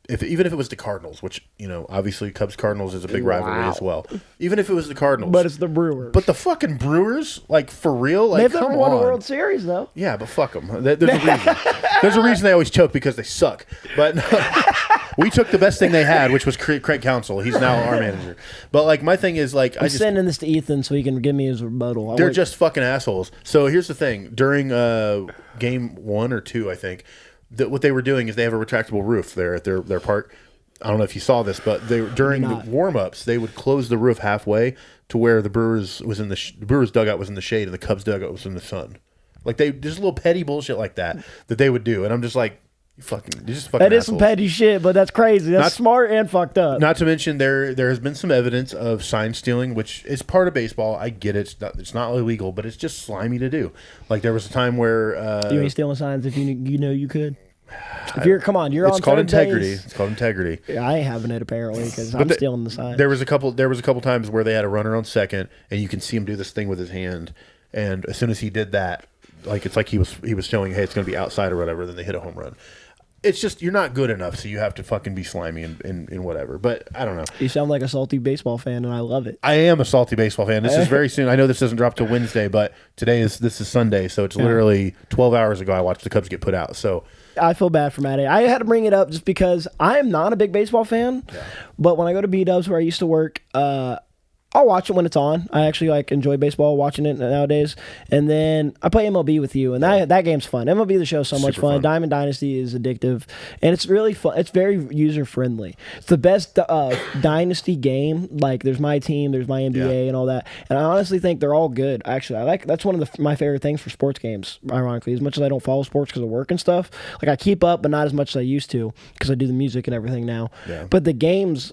Even if it was the Cardinals, which, obviously Cubs-Cardinals is a big rivalry as well. Even if it was the Cardinals. But it's the Brewers. But the fucking Brewers, like, for real? Like, they've never won a World Series, though. Yeah, but fuck them. There's a reason. There's a reason they always choke because they suck. But we took the best thing they had, which was Craig Counsell. He's now our manager. But, like, my thing is, like... I'm sending this to Ethan so he can give me his rebuttal. They're just fucking assholes. So here's the thing. During game 1 or 2, I think... what they were doing is they have a retractable roof there at their park. I don't know if you saw this, but during the warm-ups, they would close the roof halfway to where the Brewers dugout was in the shade and the Cubs dugout was in the sun. Like just a little petty bullshit like that they would do, and I'm just like, you're just fucking. That is assholes. some petty shit, but that's crazy. That's smart and fucked up. Not to mention there has been some evidence of sign stealing, which is part of baseball. I get it; it's not illegal, but it's just slimy to do. Like there was a time where you ain't stealing signs if you know you could. If you're on it's called integrity. Days. It's called integrity. Yeah, I ain't having it apparently because I'm stealing the sign. There was a couple times where they had a runner on second, and you can see him do this thing with his hand. And as soon as he did that, like it's like he was showing, hey, it's going to be outside or whatever. Then they hit a home run. It's just you're not good enough, so you have to fucking be slimy and whatever. But I don't know. You sound like a salty baseball fan, and I love it. I am a salty baseball fan. This is very soon. I know this doesn't drop till Wednesday, but this is Sunday, so it's literally 12 hours ago I watched the Cubs get put out. So. I feel bad for Matty. I had to bring it up just because I am not a big baseball fan, but when I go to B-Dubs where I used to work, I'll watch it when it's on. I actually enjoy baseball, watching it nowadays. And then I play MLB with you, and that game's fun. MLB The Show is so much fun. Diamond Dynasty is addictive, and it's really fun. It's very user friendly. It's the best Dynasty game. Like there's my team, there's my NBA, and all that. And I honestly think they're all good. Actually, that's one of my favorite things for sports games. Ironically, as much as I don't follow sports because of work and stuff, like I keep up, but not as much as I used to because I do the music and everything now. Yeah. But the games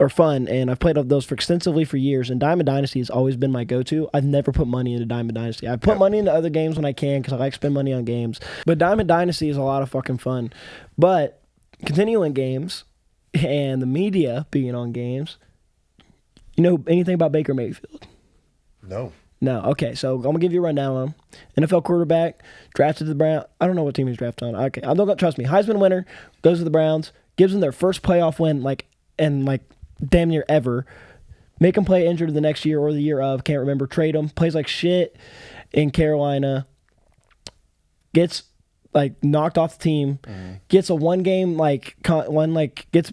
are fun, and I've played those extensively for years, and Diamond Dynasty has always been my go-to. I've never put money into Diamond Dynasty. I put money into other games when I can because I like to spend money on games, but Diamond Dynasty is a lot of fucking fun. But continuing games and the media being on games, you know anything about Baker Mayfield? No. Okay, so I'm going to give you a rundown on him. NFL quarterback, drafted to the Browns. I don't know what team he's drafted on. Okay, I'm not going to trust me. Heisman winner, goes to the Browns, gives them their first playoff win, damn near ever. Make him play injured the next year or the year of, can't remember. Trade him, plays like shit in Carolina, gets knocked off the team, gets a one game gets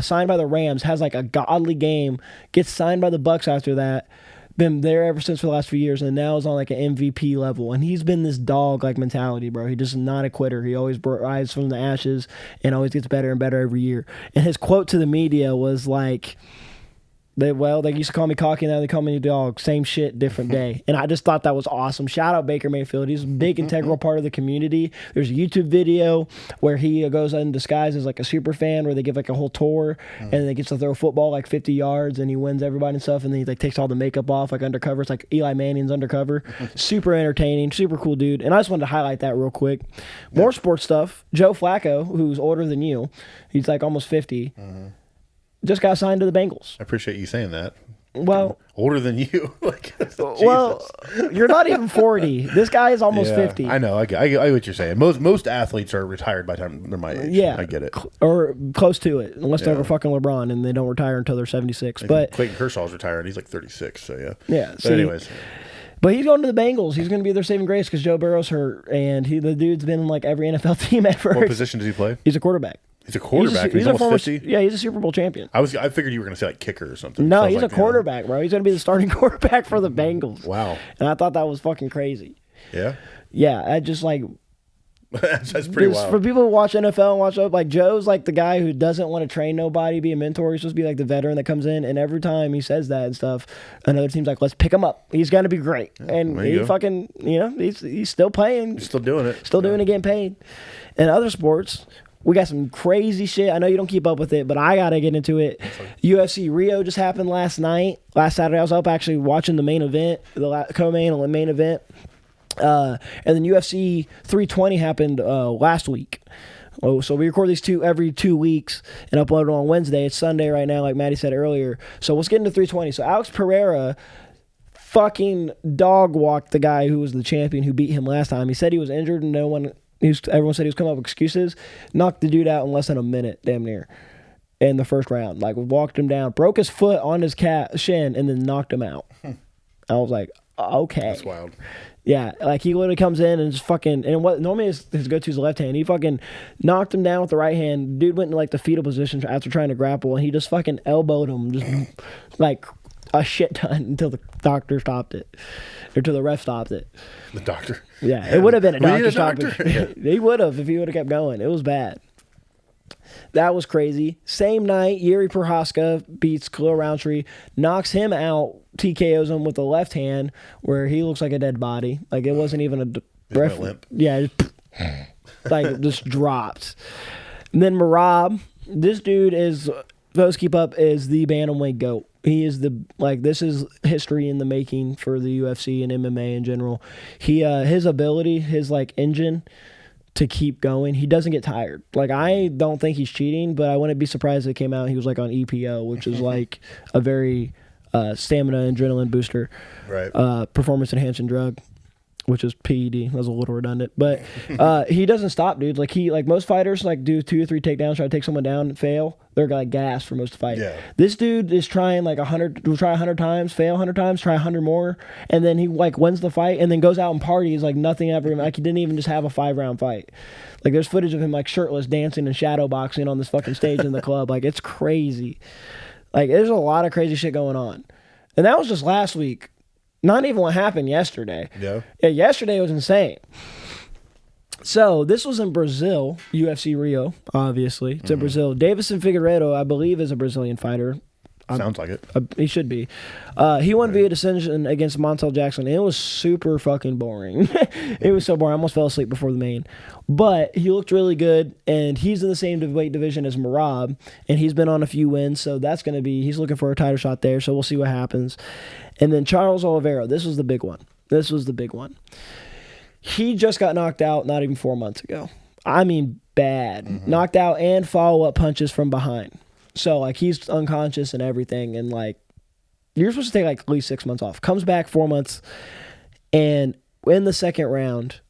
signed by the Rams, has a godly game, gets signed by the Bucks after that, been there ever since for the last few years, and now is on like an MVP level. And he's been this dog like mentality, bro. He just not a quitter. He always rises from the ashes and always gets better and better every year. And his quote to the media was like, they used to call me cocky, now they call me a dog. Same shit, different day. And I just thought that was awesome. Shout out Baker Mayfield. He's a big integral part of the community. There's a YouTube video where he goes in disguise as like a super fan, where they give like a whole tour, and then he gets to throw a football like 50 yards, and he wins everybody and stuff. And then he like takes all the makeup off, like undercover. It's like Eli Manning's undercover. Super entertaining, super cool dude. And I just wanted to highlight that real quick. More sports stuff. Joe Flacco, who's older than you, he's like almost 50. Just got signed to the Bengals. I appreciate you saying that. Well, older than you. Like, well, you're not even 40. This guy is almost 50. I know. I get what you're saying. Most athletes are retired by the time they're my age. Yeah, I get it. Or close to it, unless they're fucking LeBron and they don't retire until they're 76. But Clayton Kershaw's retired. He's like 36. So yeah. Yeah. But anyways. But he's going to the Bengals. He's going to be their saving grace because Joe Burrow's hurt, and the dude's been in like every NFL team ever. What position does he play? He's a quarterback. He's a quarterback. He's almost 50. Yeah, he's a Super Bowl champion. I figured you were going to say like kicker or something. No, so he's like, a quarterback, bro. He's going to be the starting quarterback for the Bengals. Wow. And I thought that was fucking crazy. Yeah. Yeah, I just like. That's pretty wild. For people who watch NFL and watch up, like Joe's like the guy who doesn't want to train nobody, be a mentor. He's supposed to be like the veteran that comes in, and every time he says that and stuff, another team's like, "Let's pick him up. He's gonna be great." Yeah, and he fucking, he's still playing. He's still doing it. Still doing it, getting paid. In other sports, we got some crazy shit. I know you don't keep up with it, but I gotta get into it. UFC Rio just happened last Saturday. I was up actually watching the main event, the co-main and the main event. And then UFC 320 happened last week. Oh, so we record these every 2 weeks and upload it on Wednesday. It's Sunday right now, like Matty said earlier. So let's get into 320. So Alex Pereira fucking dog walked the guy who was the champion who beat him last time. He said he was injured and everyone said he was coming up with excuses. Knocked the dude out in less than a minute, damn near, in the first round. Like, walked him down, broke his foot on his shin, and then knocked him out. I was like, okay. That's wild. Yeah, like he literally comes in and just fucking, and what normally his go-to is the left hand. He fucking knocked him down with the right hand. Dude went into like the fetal position after trying to grapple, and he just fucking elbowed him, just like a shit ton until the doctor stopped it, or till the ref stopped it. The doctor. Yeah, it would have been a doctor stoppage. He would have if he would have kept going. It was bad. That was crazy. Same night, Yuri Prohaska beats Khalil Roundtree, knocks him out, TKOs him with the left hand, where he looks like a dead body. Like, it wasn't even a breath. Limp. Yeah, just dropped. And then Marab, this dude is, those keep up, is the bantamweight GOAT. He is this is history in the making for the UFC and MMA in general. His ability, his engine to keep going, he doesn't get tired. Like, I don't think he's cheating, but I wouldn't be surprised if it came out he was on EPO, which is like a very stamina and adrenaline booster, right? Performance enhancing drug, which is PED. That was a little redundant, but he doesn't stop, dude. Like most fighters, do 2 or 3 takedowns, try to take someone down and fail. They're gassed for most of the fight. Yeah. This dude is trying 100, will try 100 times, fail 100 times, try 100 more, and then he wins the fight and then goes out and parties like nothing ever. He didn't even just have a 5-round fight. Like, there's footage of him shirtless dancing and shadow boxing on this fucking stage in the club. Like, it's crazy. Like, there's a lot of crazy shit going on, and that was just last week. Not even what happened yesterday. Yeah, yesterday was insane. So, this was in Brazil, UFC Rio, obviously. It's in Brazil. Davison Figueiredo, I believe, is a Brazilian fighter. Sounds like it. He should be. He won via decision against Montel Jackson. It was super fucking boring. It was so boring. I almost fell asleep before the main. But he looked really good, and he's in the same weight division as Marab, and he's been on a few wins, so that's going to be, he's looking for a title shot there, so we'll see what happens. And then Charles Oliveira, this was the big one. He just got knocked out not even 4 months ago. I mean, bad. Knocked out and follow-up punches from behind. So, he's unconscious and everything, and, you're supposed to take, at least 6 months off. Comes back 4 months, and in the second round,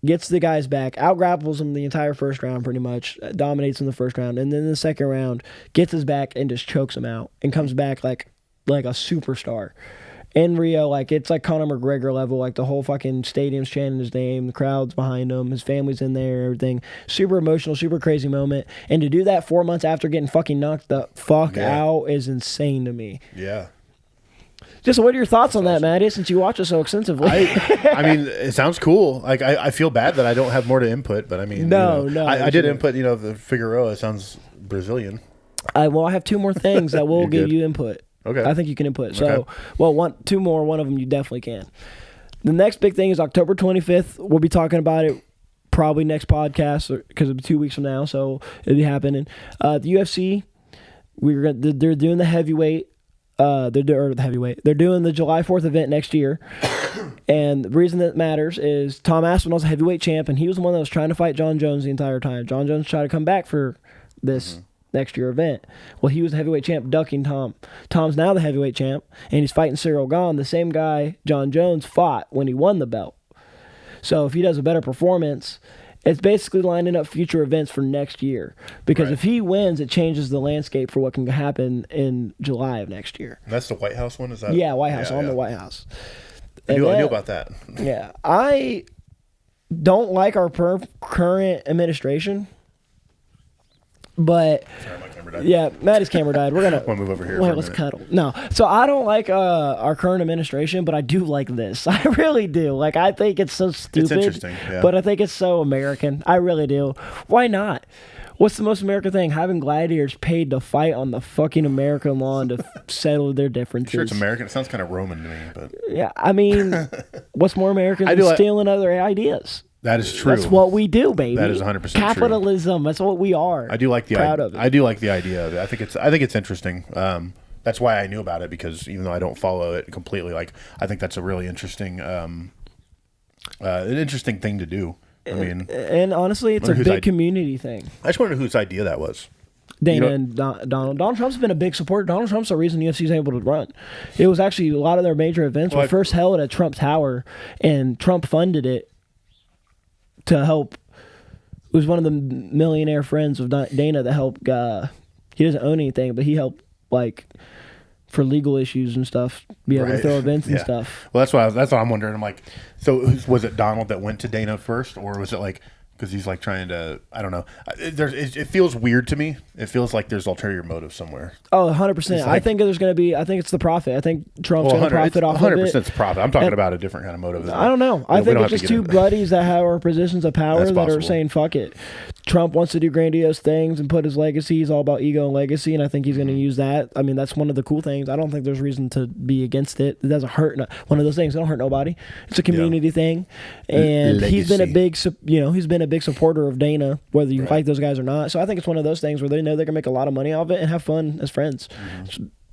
gets the guys back, out-grapples him the entire first round pretty much, dominates in the first round, and then in the second round, gets his back and just chokes him out, and comes back like a superstar. In Rio, it's like Conor McGregor level. The whole fucking stadium's chanting his name. The crowd's behind him. His family's in there, everything. Super emotional, super crazy moment. And to do that 4 months after getting fucking knocked the fuck out is insane to me. Yeah. Just what are your thoughts on that, Matty, since you watch it so extensively? I mean, it sounds cool. Like, I feel bad that I don't have more to input, but I mean, No. I did input, the Figueroa sounds Brazilian. I have two more things that will give you input. Okay. I think you can input. So, Okay. well, two more. One of them you definitely can. The next big thing is October 25th. We'll be talking about it probably next podcast because it'll be 2 weeks from now. So it'll be happening. The UFC, they're doing the heavyweight. They're doing the July 4th event next year. And the reason that matters is Tom Aspinall's a heavyweight champ, and he was the one that was trying to fight John Jones the entire time. John Jones tried to come back for this next year event. Well, he was the heavyweight champ ducking Tom. Tom's now the heavyweight champ, and he's fighting Cyril Gane, the same guy John Jones fought when he won the belt. So if he does a better performance, it's basically lining up future events for next year. Because if he wins, it changes the landscape for what can happen in July of next year. And that's the White House one? Is that? Yeah, White House. The White House. I knew about that. Yeah. I don't like our current administration. But Sorry, my camera died. yeah, Maddie's camera died. We're gonna Wanna move over here Wait, for a let's minute? cuddle. No, so I don't like our current administration, but I do like this. I really do. Like, I think it's so stupid. interesting, yeah. But I think it's so American. I really do. Why not? What's the most American thing? Having gladiators paid to fight on the fucking American lawn to settle their differences. Sure, it's American. It sounds kind of Roman to me, but Yeah, I mean, what's more American I than do like- stealing other ideas? that is true. That's what we do, baby. That is 100% true. Capitalism. That's what we are. I do like the proud of it. I do like the idea of it. I think it's interesting. That's why I knew about it, because even though I don't follow it completely, like, I think that's a really interesting an interesting thing to do. I mean, And honestly, it's a wonder whose big idea- community thing. I just wonder whose idea that was. Dana You know- and Donald. Donald Trump's been a big supporter. Donald Trump's the reason UFC is able to run. It was actually a lot of their major events were first held at Trump Tower, and Trump funded it to help. It was one of the millionaire friends of Dana that helped. He doesn't own anything, but he helped, like, for legal issues and stuff, be able to Right. throw events and Yeah. stuff. Well, that's what I'm wondering. I'm like, so was it Donald that went to Dana first, or was it like, because he's like trying to, I don't know. It feels weird to me. It feels like there's ulterior motive somewhere. Oh, 100%. It's I like- think there's going to be. I think it's the profit. I think Trump's going to profit off of 100% it. profit. I'm talking And- about a different kind of motive. I don't know. I think it's just two buddies that are positions of power That's that are possible. saying fuck it. Trump wants to do grandiose things and put his legacy. He's all about ego and legacy, and I think he's going to use that. I mean, that's one of the cool things. I don't think there's reason to be against it. It doesn't hurt. One of those things. It don't hurt nobody. It's a community thing, and he's been a Legacy. he's been a big supporter of Dana, whether you fight those guys or not. So I think it's one of those things where they know they're gonna make a lot of money off it and have fun as friends.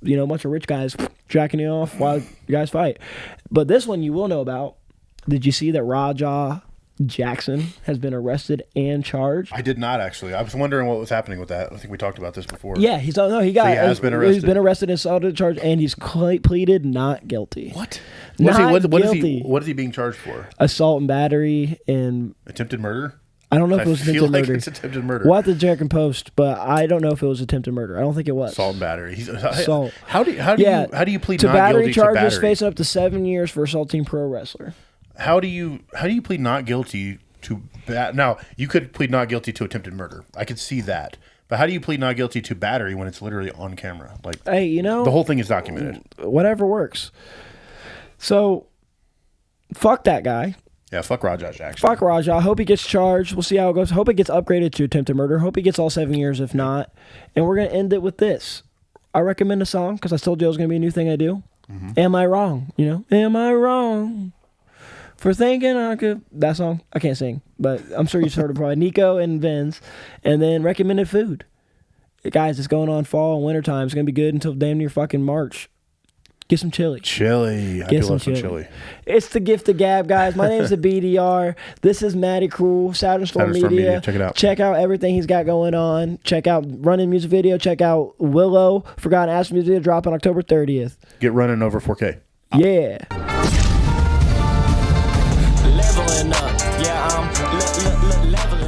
A bunch of rich guys jacking you off while you guys fight. But this one you will know about. Did you see that Raja Jackson has been arrested and charged? I did not, actually. I was wondering what was happening with that. I think we talked about this before. Yeah, he has been arrested. He's been arrested and assaulted charged, and he's pleaded not guilty. What? Not What guilty. is he being charged for? Assault and battery, and Attempted murder? I don't know if I it was feel attempted like murder. it's attempted murder. We'll have to check and post, but I don't know if it was attempted murder. I don't think it was. Assault and battery. Assault. How do you plead to not battery guilty charges, to battery? facing up to 7 years for assaulting pro wrestler. How do you plead not guilty to now? You could plead not guilty to attempted murder. I could see that. But how do you plead not guilty to battery when it's literally on camera? Like, Hey, the whole thing is documented. Whatever works. So, fuck that guy. Yeah, fuck Raja Jackson. Fuck Raja. I hope he gets charged. We'll see how it goes. Hope it gets upgraded to attempted murder. Hope he gets all 7 years, if not. And we're going to end it with this. I recommend a song because I told you it was going to be a new thing I do. Am I wrong? Am I wrong for thinking I could? That song, I can't sing, but I'm sure you've heard it probably. Nico and Vince. And then recommended food. Guys, it's going on fall and winter time. It's going to be good until damn near fucking March. Get some chili. Chili. I do love some chili. It's the Gift of Gab, guys. My name's the BDR. This is Matty Crew, Saturn Storm Media. Check it out. Check out everything he's got going on. Check out Running music video. Check out Willow Forgotten Ass music video dropping October 30th. Get running over 4K. Yeah. Leveling up, yeah, I'm leveling